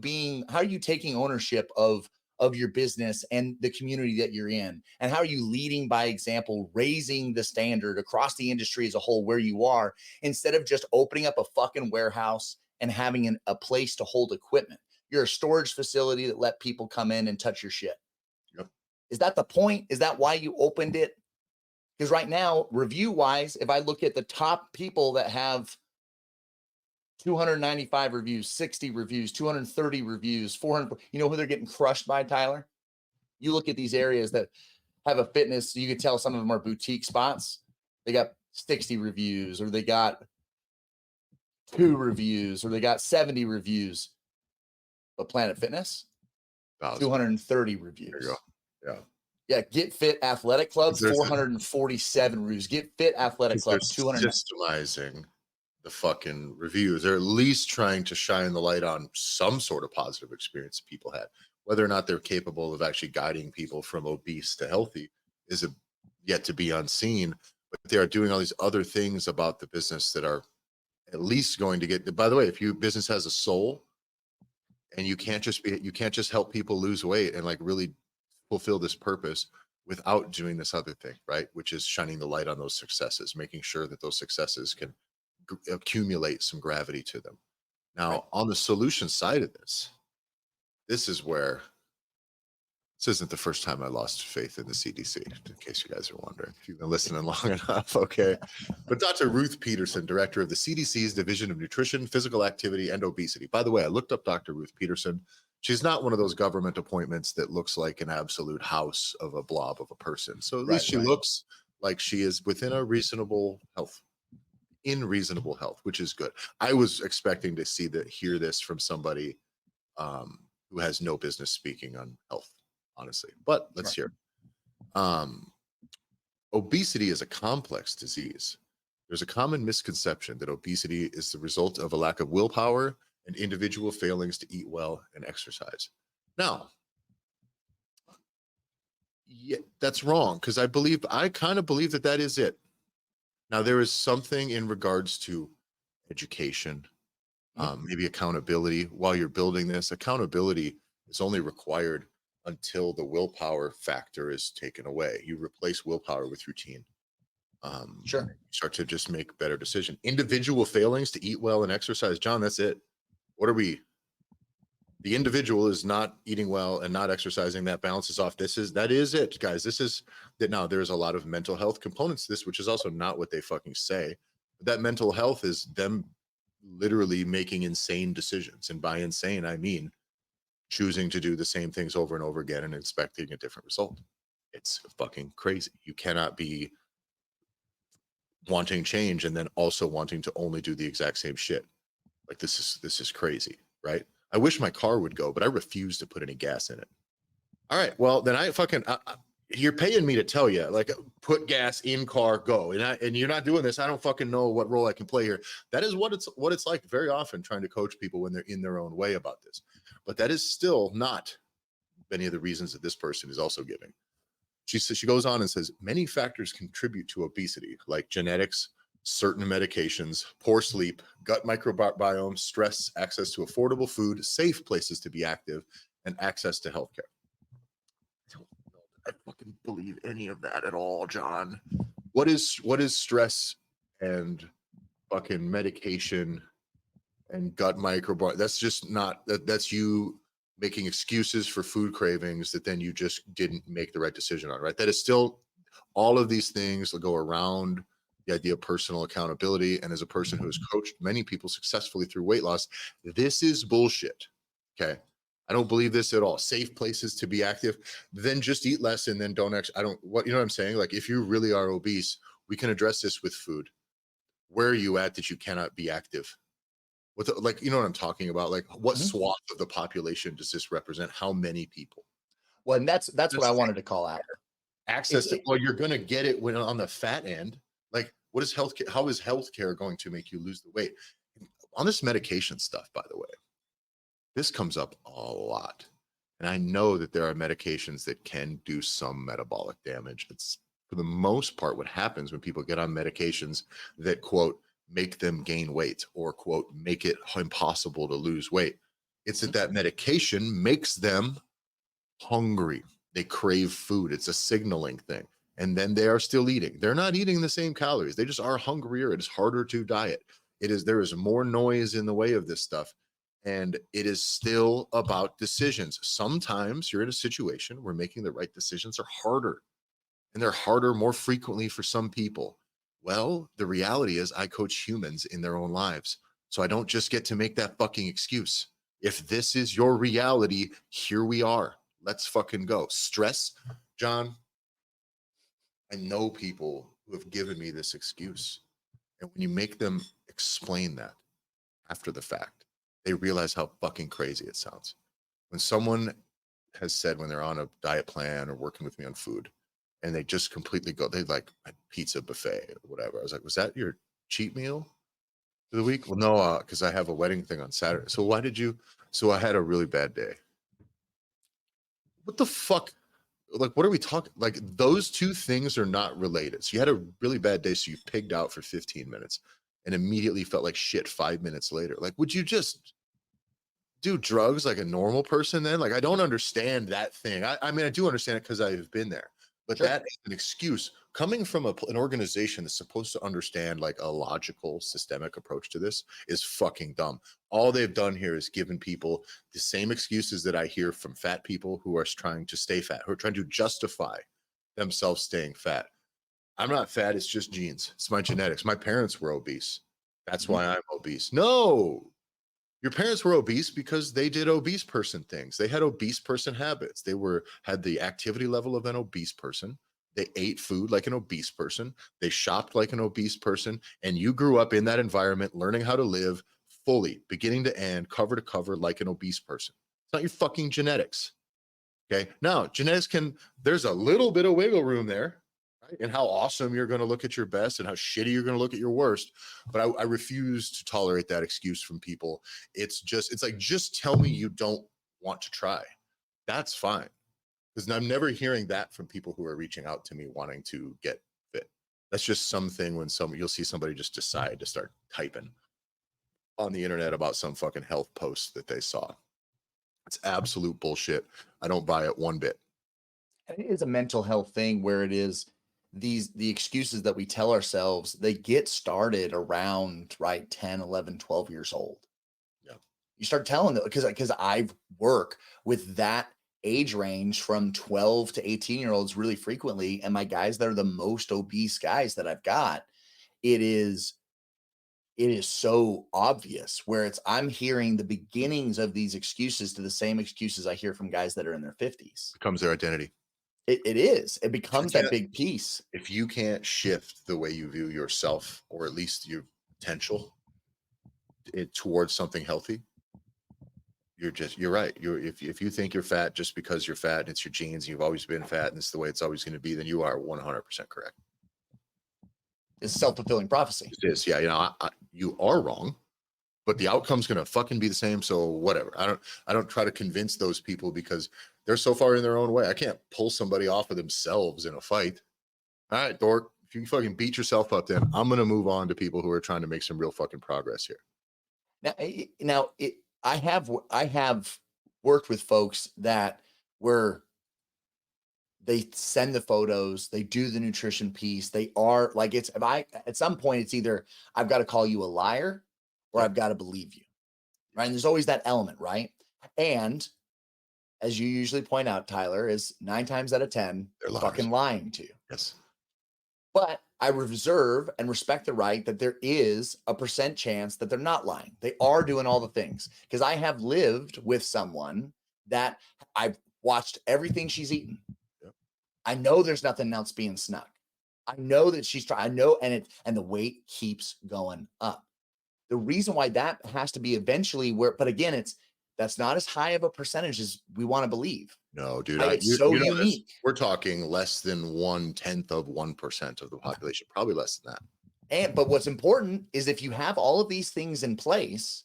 taking ownership of your business and the community that you're in? And how are you leading by example, raising the standard across the industry as a whole where you are, instead of just opening up a fucking warehouse and having a place to hold equipment? You're a storage facility that let people come in and touch your shit. Yep. Is that the point? Is that why you opened it? Because right now, review wise, if I look at the top people that have 295 reviews, 60 reviews, 230 reviews, 400, you know who they're getting crushed by, Tyler? You look at these areas that have a fitness, you can tell some of them are boutique spots. They got 60 reviews, or they got 2 reviews, or they got 70 reviews. But Planet Fitness, 230 reviews. There you go. Yeah. Yeah, Get Fit Athletic Club, There's 447 reviews. Get Fit Athletic Club, 200. Systemizing the fucking reviews. They're at least trying to shine the light on some sort of positive experience people had. Whether or not they're capable of actually guiding people from obese to healthy is yet to be unseen. But they are doing all these other things about the business that are at least going to get. By the way, if your business has a soul, and you can't just help people lose weight and like really fulfill this purpose without doing this other thing, right? Which is shining the light on those successes, making sure that those successes can accumulate some gravity to them. Now, Right. on the solution side of this is where this isn't the first time I lost faith in the CDC, in case you guys are wondering, if you've been listening long enough, okay? But Dr. Ruth Peterson, director of the CDC's Division of Nutrition, Physical Activity, and Obesity. By the way, I looked up Dr. Ruth Peterson. She's not one of those government appointments that looks like an absolute house of a blob of a person. So at least she looks like she is within a reasonable health, which is good. I was expecting to hear this from somebody who has no business speaking on health, honestly. But let's hear. Obesity is a complex disease. There's a common misconception that obesity is the result of a lack of willpower and individual failings to eat well and exercise. Now, yeah, that's wrong, because I kind of believe that is it. Now, there is something in regards to education, maybe accountability. While you're building this, accountability is only required until the willpower factor is taken away. You replace willpower with routine. Sure. You start to just make better decisions. Individual failings to eat well and exercise, John, that's it. What are we? The individual is not eating well and not exercising. That balances off. That is it, guys. This is that. Now, there's a lot of mental health components to this, which is also not what they fucking say. But that mental health is them literally making insane decisions. And by insane, I mean choosing to do the same things over and over again and expecting a different result. It's fucking crazy. You cannot be wanting change and then also wanting to only do the exact same shit. Like this is crazy, right? I wish my car would go, but I refuse to put any gas in it. All right, well then you're paying me to tell you, like, put gas in car, go, and you're not doing this. I don't fucking know what role I can play here. That is what it's like very often trying to coach people when they're in their own way about this. But that is still not many of the reasons that this person is also giving. She goes on and says many factors contribute to obesity, like genetics, certain medications, poor sleep, gut microbiome, stress, access to affordable food, safe places to be active, and access to healthcare. I don't know that I fucking believe any of that at all, John. What is stress and fucking medication and gut microbiome? That's just not that's you making excuses for food cravings that then you just didn't make the right decision on, right? That is still, all of these things will go around the idea of personal accountability. And as a person who has coached many people successfully through weight loss, this is bullshit. Okay. I don't believe this at all. Safe places to be active, then just eat less and then don't you know what I'm saying? Like, if you really are obese, we can address this with food. Where are you at that you cannot be active? What the, like, you know what I'm talking about? Like, what Mhm. swath of the population does this represent? How many people? Well, and that's what I Just wanted to call out. access It's to, well, you're gonna get it when on the fat end. Like, what is healthcare? How is healthcare going to make you lose the weight? On this medication stuff, by the way, this comes up a lot. And I know that there are medications that can do some metabolic damage. It's for the most part what happens when people get on medications that quote make them gain weight or quote make it impossible to lose weight. It's that Mhm. that medication makes them hungry. They crave food. It's a signaling thing. And then they are still eating. They're not eating the same calories. They just are hungrier. It is harder to diet. It is there is more noise in the way of this stuff. And it is still about decisions. Sometimes you're in a situation where making the right decisions are harder and they're harder more frequently for some people. Well, the reality is I coach humans in their own lives. So I don't just get to make that fucking excuse. If this is your reality, here we are. Let's fucking go. Stress, John, I know people who have given me this excuse. And when you make them explain that after the fact, they realize how fucking crazy it sounds. When someone has said when they're on a diet plan or working with me on food, and they just completely go, they like a pizza buffet or whatever. I was like, was that your cheat meal for the week? Well, no, because I have a wedding thing on Saturday. So why did you? So I had a really bad day. What the fuck? Like, what are we talking? Like, those two things are not related. So you had a really bad day, so you pigged out for 15 minutes and immediately felt like shit 5 minutes later. Like, would you just do drugs like a normal person then? Like, I don't understand that thing. I mean, I do understand it because I've been there, but Sure. that is an excuse coming from an organization that's supposed to understand like a logical, systemic approach to this is fucking dumb. All they've done here is given people the same excuses that I hear from fat people who are trying to stay fat, who are trying to justify themselves staying fat. I'm not fat, it's just genes. It's my genetics. My parents were obese. That's Mhm. why I'm obese. No, your parents were obese because they did obese person things. They had obese person habits. They were had the activity level of an obese person. They ate food like an obese person. They shopped like an obese person. And you grew up in that environment, learning how to live fully, beginning to end, cover to cover, like an obese person. It's not your fucking genetics. Okay. Now, genetics can, there's a little bit of wiggle room there, right? And how awesome you're going to look at your best and how shitty you're going to look at your worst. But I refuse to tolerate that excuse from people. It's just, it's like, just tell me you don't want to try. That's fine. Because I'm never hearing that from people who are reaching out to me wanting to get fit. That's just something when you'll see somebody just decide to start typing on the internet about some fucking health post that they saw. It's absolute bullshit. I don't buy it one bit. And it is a mental health thing where it is the excuses that we tell ourselves, they get started around right 10, 11, 12 years old. Yeah. You start telling them because I work with that age range from 12 to 18-year-olds really frequently. And my guys that are the most obese guys that I've got, it is it is so obvious where it's I'm hearing the beginnings of these excuses to the same excuses I hear from guys that are in their 50s. Becomes their identity. It is. It If you becomes that can't big piece. if you can't shift the way you view yourself or at least your potential towards something healthy, you're right. If you think you're fat just because you're fat and it's your genes and you've always been fat and it's the way it's always going to be, then you are 100% correct. It's self-fulfilling prophecy. It is. Yeah, you are wrong, but the outcome's going to fucking be the same, so whatever. I don't try to convince those people because they're so far in their own way. I can't pull somebody off of themselves in a fight. All right, dork. If you fucking beat yourself up, then I'm gonna move on to people who are trying to make some real fucking progress here. I have worked with folks that were they send the photos, they do the nutrition piece. They are like it's if I at some point it's either I've got to call you a liar or Yep. I've got to believe you. Right. And there's always that element, right? And as you usually point out, Tyler, is 9 times out of 10 They're liars. fucking lying to you. Yes. But I reserve and respect the right that there is a percent chance that they're not lying. They are doing all the things because I have lived with someone that I've watched everything she's eaten. Yep. I know there's nothing else being snuck. I know that she's trying. I know, and the weight keeps going up. The reason why that has to be eventually where, but again, that's not as high of a percentage as we want to believe. No, dude, Right? It's so this, unique. we're talking less than 1/10 of 1% of the population, probably less than that. But what's important is if you have all of these things in place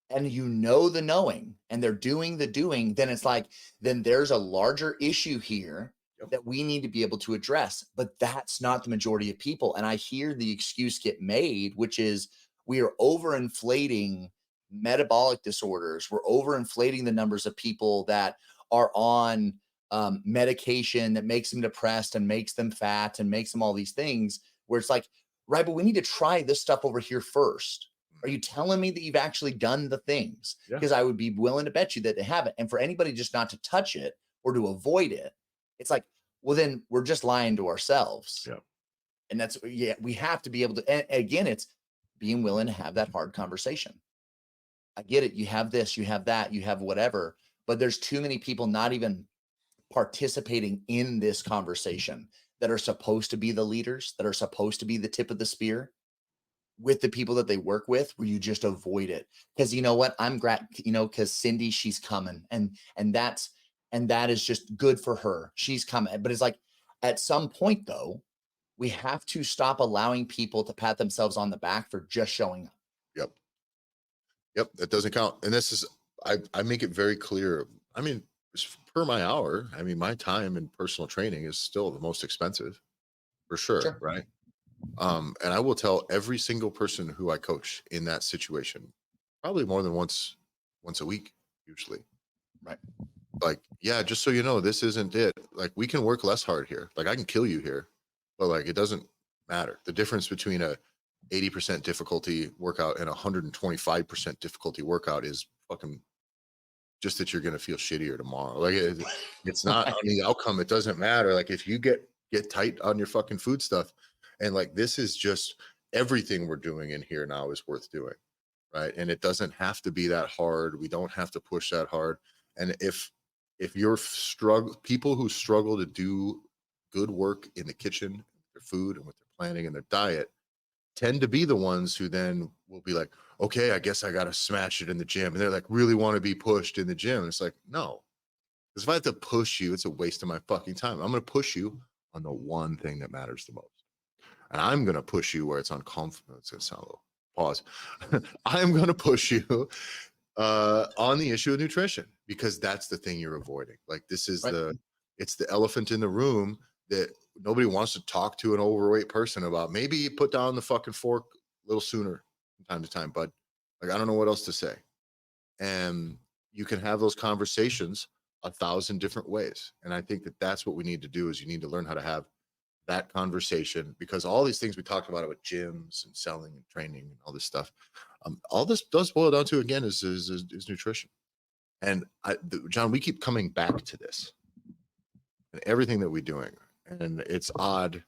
and you know the knowing and they're doing the doing, then it's like, then there's a larger issue here Yep. that we need to be able to address. But that's not the majority of people. And I hear the excuse get made, which is we are overinflating metabolic disorders. We're overinflating the numbers of people that are on medication that makes them depressed and makes them fat and makes them all these things, where it's like, right, but we need to try this stuff over here first. Are you telling me that you've actually done the things? Yeah. Because I would be willing to bet you that they haven't. And for anybody just not to touch it or to avoid it, it's like, well, then we're just lying to ourselves. Yeah. And that's, yeah, we have to be able to, and again, it's being willing to have that hard conversation. I get it. You have this, you have that, you have whatever, but there's too many people not even participating in this conversation that are supposed to be the leaders, that are supposed to be the tip of the spear with the people that they work with, where you just avoid it. Because you know what? I'm glad, because Cindy, she's coming. And that is just good for her. She's coming. But it's like at some point though, we have to stop allowing people to pat themselves on the back for just showing up. Yep. Yep. That doesn't count. And this is, I make it very clear. I mean, per my hour, I mean, my time in personal training is still the most expensive for sure. Sure. Right. And I will tell every single person who I coach in that situation, probably more than once a week, usually. Right. Like, yeah, just so you know, this isn't it. Like, we can work less hard here. Like, I can kill you here, but like, it doesn't matter. The difference between a 80% difficulty workout and 125% difficulty workout is fucking just that you're going to feel shittier tomorrow. Like, it's not on the outcome. It doesn't matter. Like, if you get tight on your fucking food stuff, and like, this is just everything we're doing in here now is worth doing. Right. And it doesn't have to be that hard. We don't have to push that hard. And if you're people who struggle to do good work in the kitchen, with their food and with their planning and their diet, tend to be the ones who then will be like, okay, I guess I got to smash it in the gym. And they're like, really want to be pushed in the gym. And it's like, no, because if I have to push you, it's a waste of my fucking time. I'm going to push you on the one thing that matters the most. And I'm going to push you where it's uncomfortable. It's going to sound a little pause. I'm going to push you on the issue of nutrition, because that's the thing you're avoiding. Like, this is Right. it's the elephant in the room that nobody wants to talk to an overweight person about. Maybe you put down the fucking fork a little sooner from time to time, but like, I don't know what else to say. And you can have those conversations 1,000 different ways. And I think that that's what we need to do, is you need to learn how to have that conversation, because all these things we talked about gyms and selling and training and all this stuff, all this does boil down to, again, is nutrition. And John, we keep coming back to this and everything that we're doing, and it's odd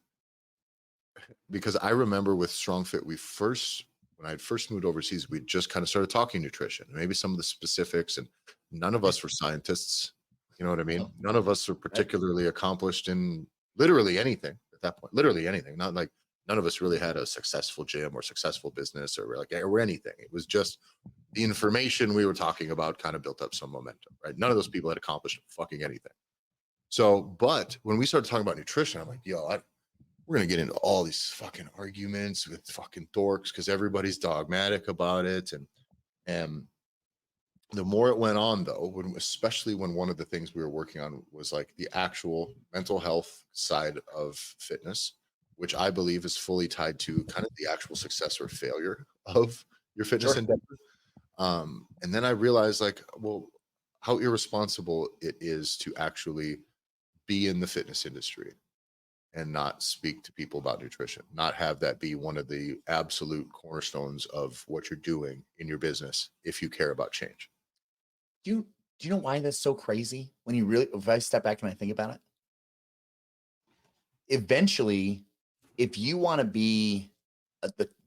because I remember with StrongFit, when I first moved overseas, we just kind of started talking nutrition, maybe some of the specifics, and none of us were scientists. You know what I mean? None of us are particularly accomplished in literally anything at that point. Literally anything. Not like, none of us really had a successful gym or successful business or anything. It was just the information we were talking about kind of built up some momentum, right? None of those people had accomplished fucking anything. So, but when we started talking about nutrition, I'm like, yo, we're going to get into all these fucking arguments with fucking dorks because everybody's dogmatic about it. And the more it went on, though, especially when one of the things we were working on was like the actual mental health side of fitness, which I believe is fully tied to kind of the actual success or failure of your fitness Sure. endeavor. And then I realized, like, well, how irresponsible it is to actually be in the fitness industry and not speak to people about nutrition, not have that be one of the absolute cornerstones of what you're doing in your business if you care about change. Do you know why that's so crazy? When if I step back and I think about it, eventually, if you want to be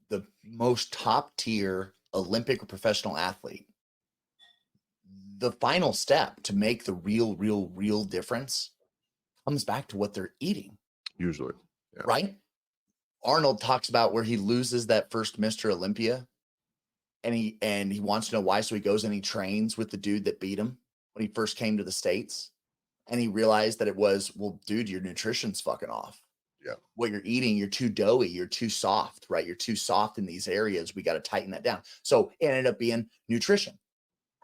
the most top tier Olympic or professional athlete, the final step to make the real difference comes back to what they're eating. Usually, yeah. Right? Arnold talks about where he loses that first Mr. Olympia and he wants to know why. So he goes and he trains with the dude that beat him when he first came to the States. And he realized that it was, well, dude, your nutrition's fucking off. Yeah. What you're eating, you're too doughy, you're too soft, right? You're too soft in these areas. We got to tighten that down. So it ended up being nutrition.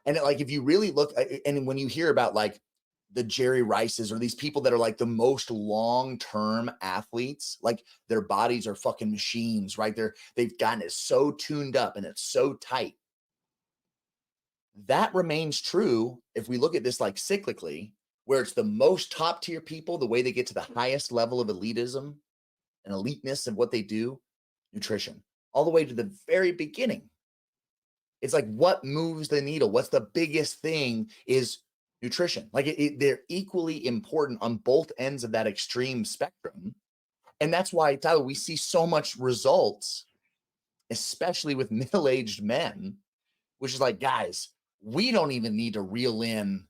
And like, if you really look, and when you hear about like the Jerry Rices or these people that are like the most long-term athletes, like their bodies are fucking machines, right? They've gotten it so tuned up and it's so tight. That remains true if we look at this like cyclically, where it's the most top tier people, the way they get to the highest level of elitism and eliteness of what they do, nutrition, all the way to the very beginning. It's like what moves the needle? What's the biggest thing is nutrition. Like they're equally important on both ends of that extreme spectrum. And that's why, Tyler, we see so much results, especially with middle-aged men, which is like, guys, we don't even need to reel in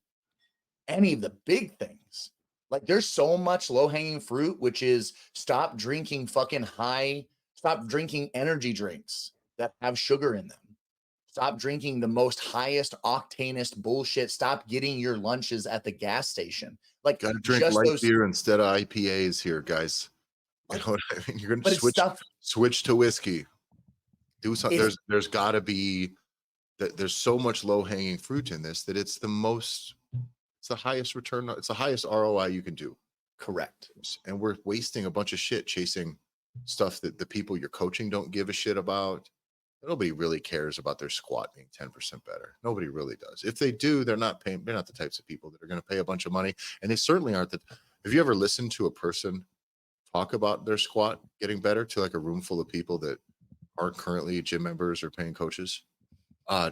any of the big things. Like there's so much low-hanging fruit, which is stop drinking energy drinks that have sugar in them. Stop drinking the most highest octanest bullshit. Stop getting your lunches at the gas station. Like Gotta drink just light those, beer instead of IPAs here, guys. You like, know what I mean? You're but gonna it's stuff. switch to whiskey. Do something. It's There's gotta be that there's so much low-hanging fruit in this that it's the highest return, it's the highest ROI you can do. correct. And we're wasting a bunch of shit chasing stuff that the people you're coaching don't give a shit about. Nobody really cares about their squat being 10% better. Nobody really does. If they do, they're not the types of people that are going to pay a bunch of money. And they certainly aren't have you ever listened to a person talk about their squat getting better to like a room full of people that aren't currently gym members or paying coaches?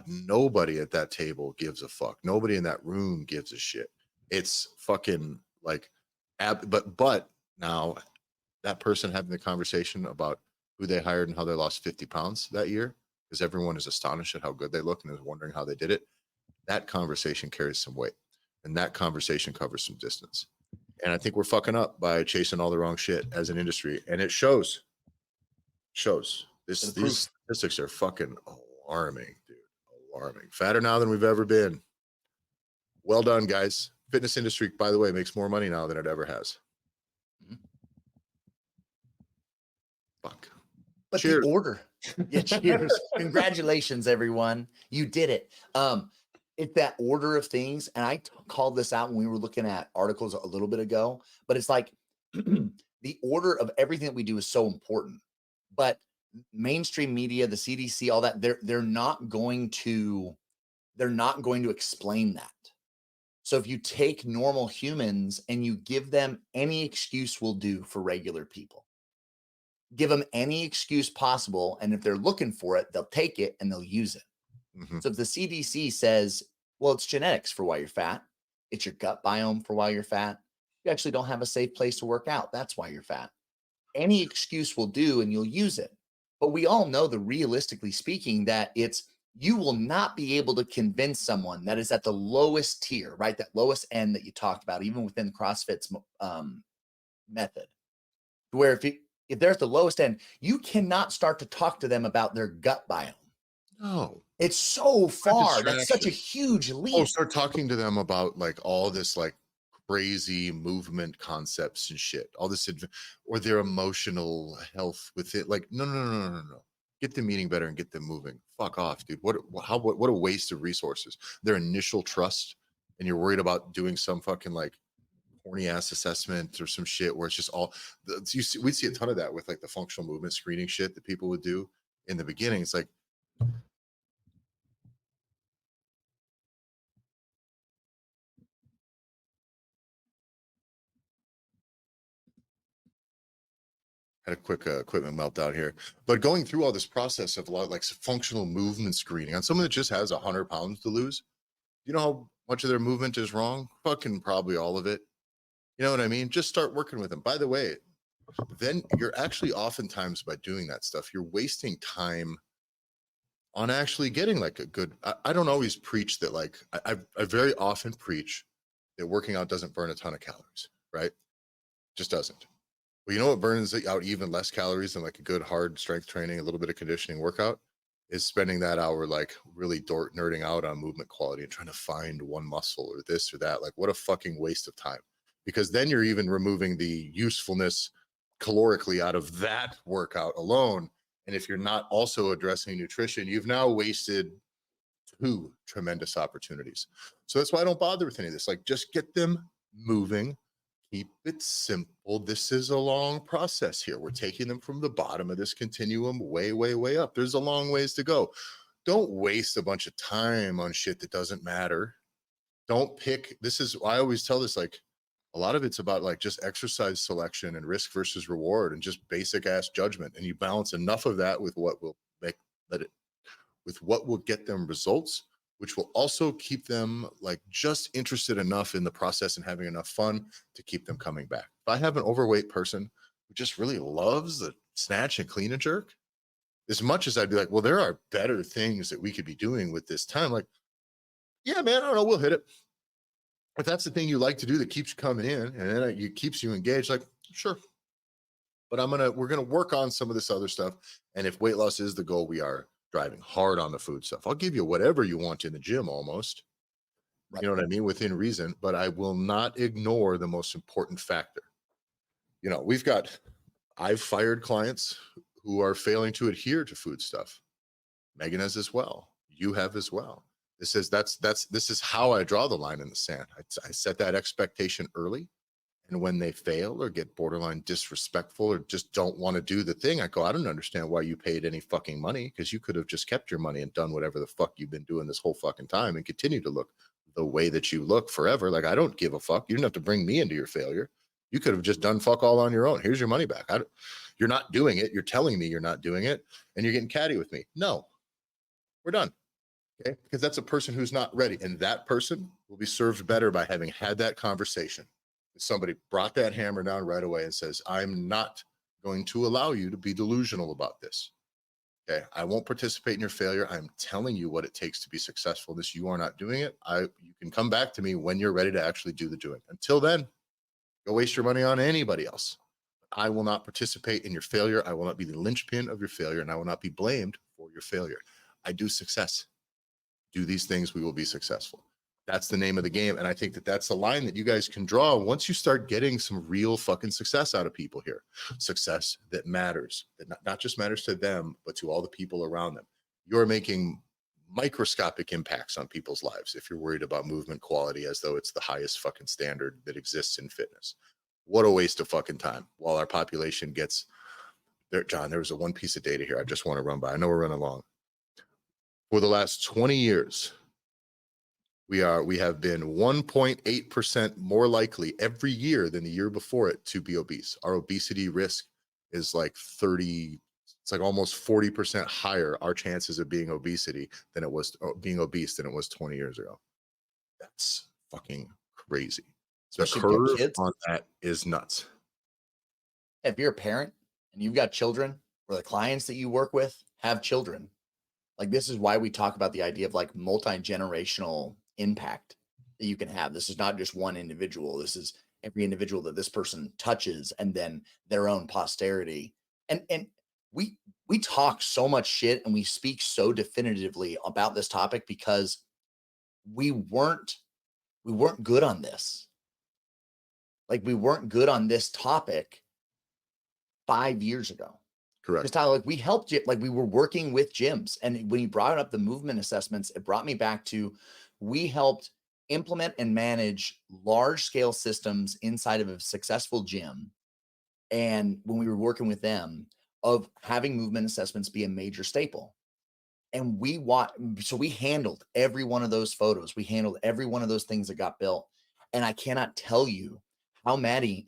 Nobody at that table gives a fuck. Nobody in that room gives a shit. It's fucking like, but now that person having the conversation about who they hired and how they lost 50 pounds that year, because everyone is astonished at how good they look and is wondering how they did it. That conversation carries some weight, and that conversation covers some distance. And I think we're fucking up by chasing all the wrong shit as an industry, and it shows. These statistics are fucking alarming, dude. Alarming. Fatter now than we've ever been. Well done, guys. Fitness industry, by the way, makes more money now than it ever has. Fuck. But cheers. The order. Yeah, cheers. Congratulations, everyone. You did it. It's that order of things. And I called this out when we were looking at articles a little bit ago, but it's like the order of everything that we do is so important. But mainstream media, the CDC, all that, they're not going to explain that. So if you take normal humans and you give them any excuse will do for regular people, give them any excuse possible. And if they're looking for it, they'll take it and they'll use it. Mhm. So if the CDC says, well, it's genetics for why you're fat, it's your gut biome for why you're fat, you actually don't have a safe place to work out. That's why you're fat. Any excuse will do and you'll use it. But we all know that realistically speaking, that you will not be able to convince someone that is at the lowest tier, right? That lowest end that you talked about, even within CrossFit's method, where if they're at the lowest end, you cannot start to talk to them about their gut biome. No. It's so far. That's such a huge leap. Start talking to them about like all this like crazy movement concepts and shit, all this, or their emotional health with it. Like, no. Get them eating better and get them moving. Fuck off, dude. What a waste of resources. Their initial trust, and you're worried about doing some fucking like horny ass assessment or some shit where it's just all we'd see a ton of that with like the functional movement screening shit that people would do in the beginning. It's like, had a quick equipment meltdown here, but going through all this process of a lot like functional movement screening on someone that just has 100 pounds to lose, you know how much of their movement is wrong? Fucking probably all of it. You know what I mean? Just start working with them. By the way, then you're actually oftentimes by doing that stuff, you're wasting time on actually getting like a good. I don't always preach that. Like I very often preach that working out doesn't burn a ton of calories, right? Just doesn't. Well, you know what burns out even less calories than like a good hard strength training, a little bit of conditioning workout? is spending that hour like really nerding out on movement quality and trying to find one muscle or this or that. Like, what a fucking waste of time. Because then you're even removing the usefulness calorically out of that workout alone. And if you're not also addressing nutrition, you've now wasted two tremendous opportunities. So that's why I don't bother with any of this. Like, just get them moving. Keep it simple. This is a long process here. We're taking them from the bottom of this continuum way, way, way up. There's a long ways to go. Don't waste a bunch of time on shit that doesn't matter. Don't pick. This is, I always tell this, like, a lot of it's about like just exercise selection and risk versus reward and just basic ass judgment. And you balance enough of that with what will make let it with what will get them results, which will also keep them like just interested enough in the process and having enough fun to keep them coming back. If I have an overweight person who just really loves the snatch and clean and jerk, as much as I'd be like, well, there are better things that we could be doing with this time. Like, yeah, man, I don't know, we'll hit it. If that's the thing you like to do that keeps you coming in and then it keeps you engaged, like, sure. But we're gonna work on some of this other stuff. And if weight loss is the goal, we are driving hard on the food stuff. I'll give you whatever you want in the gym almost. Right. You know what I mean? Within reason, but I will not ignore the most important factor. You know, I've fired clients who are failing to adhere to food stuff. Megan has as well. You have as well. This is how I draw the line in the sand. I set that expectation early. And when they fail or get borderline disrespectful or just don't want to do the thing, I go, I don't understand why you paid any fucking money, because you could have just kept your money and done whatever the fuck you've been doing this whole fucking time and continue to look the way that you look forever. Like, I don't give a fuck. You didn't have to bring me into your failure. You could have just done fuck all on your own. Here's your money back. You're not doing it. You're telling me you're not doing it. And you're getting catty with me. No, we're done. Okay. Because that's a person who's not ready. And that person will be served better by having had that conversation. Somebody brought that hammer down right away and says, I'm not going to allow you to be delusional about this. Okay. I won't participate in your failure. I'm telling you what it takes to be successful. This, you are not doing it. You can come back to me when you're ready to actually do the doing. Until then, go waste your money on anybody else. I will not participate in your failure. I will not be the linchpin of your failure, and I will not be blamed for your failure. I do success. Do these things, we will be successful. That's the name of the game. And I think that that's the line that you guys can draw once you start getting some real fucking success out of people here. Success that matters, that not just matters to them, but to all the people around them. You're making microscopic impacts on people's lives if you're worried about movement quality as though it's the highest fucking standard that exists in fitness. What a waste of fucking time while our population gets there. John, there was a one piece of data here I just want to run by. I know we're running long. For the last 20 years, we have been 1.8% more likely every year than the year before it to be obese. Our obesity risk is like it's like almost 40% higher, our chances of being obese than it was 20 years ago. That's fucking crazy. Especially the if you have curve kids. on that is nuts. If you're a parent and you've got children, or the clients that you work with have children, like, this is why we talk about the idea of like multi-generational impact that you can have. This is not just one individual. This is every individual that this person touches, and then their own posterity. And we talk so much shit and we speak so definitively about this topic because we weren't good on this. Like, we weren't good on this topic 5 years ago. Because Correct. Tyler, like, we helped you, like, we were working with gyms. And when you brought up the movement assessments, it brought me back to, we helped implement and manage large scale systems inside of a successful gym. And when we were working with them, of having movement assessments be a major staple. And so we handled every one of those photos. We handled every one of those things that got built. And I cannot tell you how many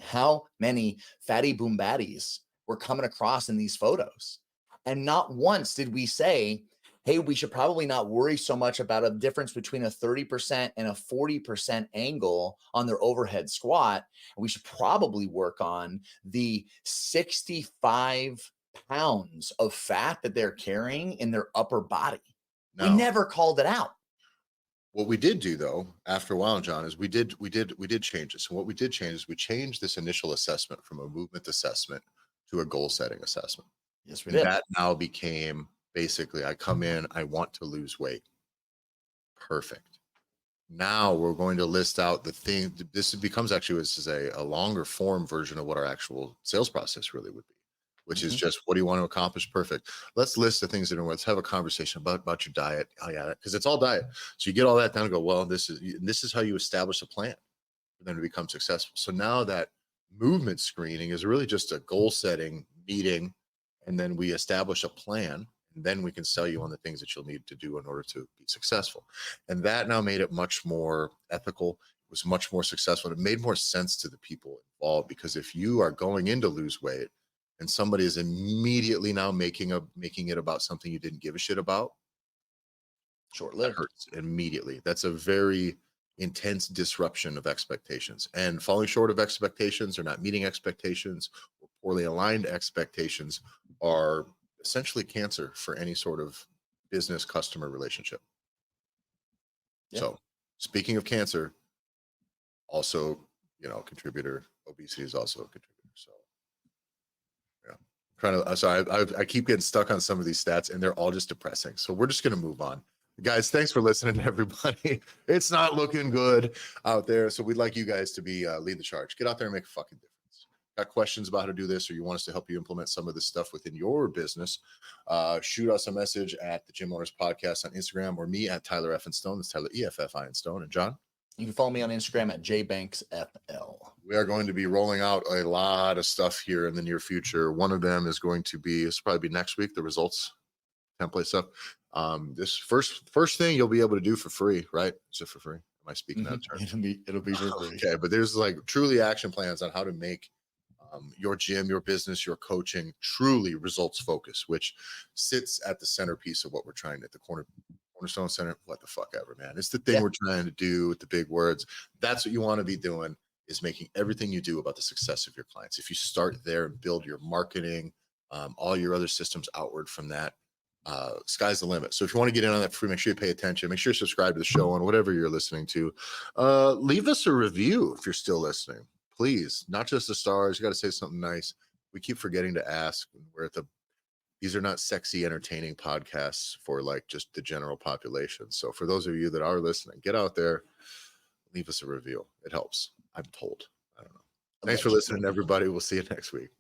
fatty boom baddies were coming across in these photos. And not once did we say, hey, we should probably not worry so much about a difference between a 30% and a 40% angle on their overhead squat. We should probably work on the 65 pounds of fat that they're carrying in their upper body. We never called it out. What we did do, though, after a while, John, is we did change this. And what we did change is we changed this initial assessment from a movement assessment to a goal setting assessment. Yes, we did. That now became Basically, I come in, I want to lose weight. Perfect. Now we're going to list out the thing. This becomes actually, this is a longer form version of what our actual sales process really would be, which is Mhm. just, what do you want to accomplish? Perfect. Let's list the things that are, let's have a conversation about your diet. Oh yeah, because it's all diet. So you get all that down and go, well, this is how you establish a plan for them to become successful. So now that movement screening is really just a goal setting meeting, and then we establish a plan, and then we can sell you on the things that you'll need to do in order to be successful. And that now made it much more ethical. It was much more successful. And it made more sense to the people involved, because if you are going in to lose weight and somebody is immediately now making it about something you didn't give a shit about, Short that lived. hurts immediately. That's a very intense disruption of expectations, and falling short of expectations or not meeting expectations or poorly aligned expectations are essentially cancer for any sort of business customer relationship. Yeah. So speaking of cancer, also, contributor, obesity is also a contributor. So yeah, trying to, sorry, I keep getting stuck on some of these stats and they're all just depressing. So we're just going to move on. Guys, thanks for listening, everybody. It's not looking good out there. So we'd like you guys to be lead the charge. Get out there and make a fucking difference. Got questions about how to do this, or you want us to help you implement some of this stuff within your business, shoot us a message at the Gym Owners Podcast on Instagram, or me at Tyler F. and Stone. That's Tyler EFFI and Stone. And John? You can follow me on Instagram at jbanksfl. We are going to be rolling out a lot of stuff here in the near future. One of them is going to be, this will probably be next week, the results template stuff. This first thing you'll be able to do for free, right? Is it for free? Am I speaking out of turn? It'll be for free. Okay, but there's like truly action plans on how to make your gym, your business, your coaching truly results focused, which sits at the centerpiece of what we're trying at the cornerstone center. What the fuck ever, man. It's the thing Yeah. we're trying to do with the big words. That's what you want to be doing, is making everything you do about the success of your clients. If you start there and build your marketing, all your other systems outward from that, sky's the limit. So if you want to get in on that free, make sure you pay attention. Make sure you subscribe to the show on whatever you're listening to. Leave us a review if you're still listening, please. Not just the stars. You got to say something nice. We keep forgetting to ask. These are not sexy, entertaining podcasts for like just the general population. So for those of you that are listening, get out there, leave us a review. It helps. I'm told. I don't know. Thanks for listening, everybody. We'll see you next week.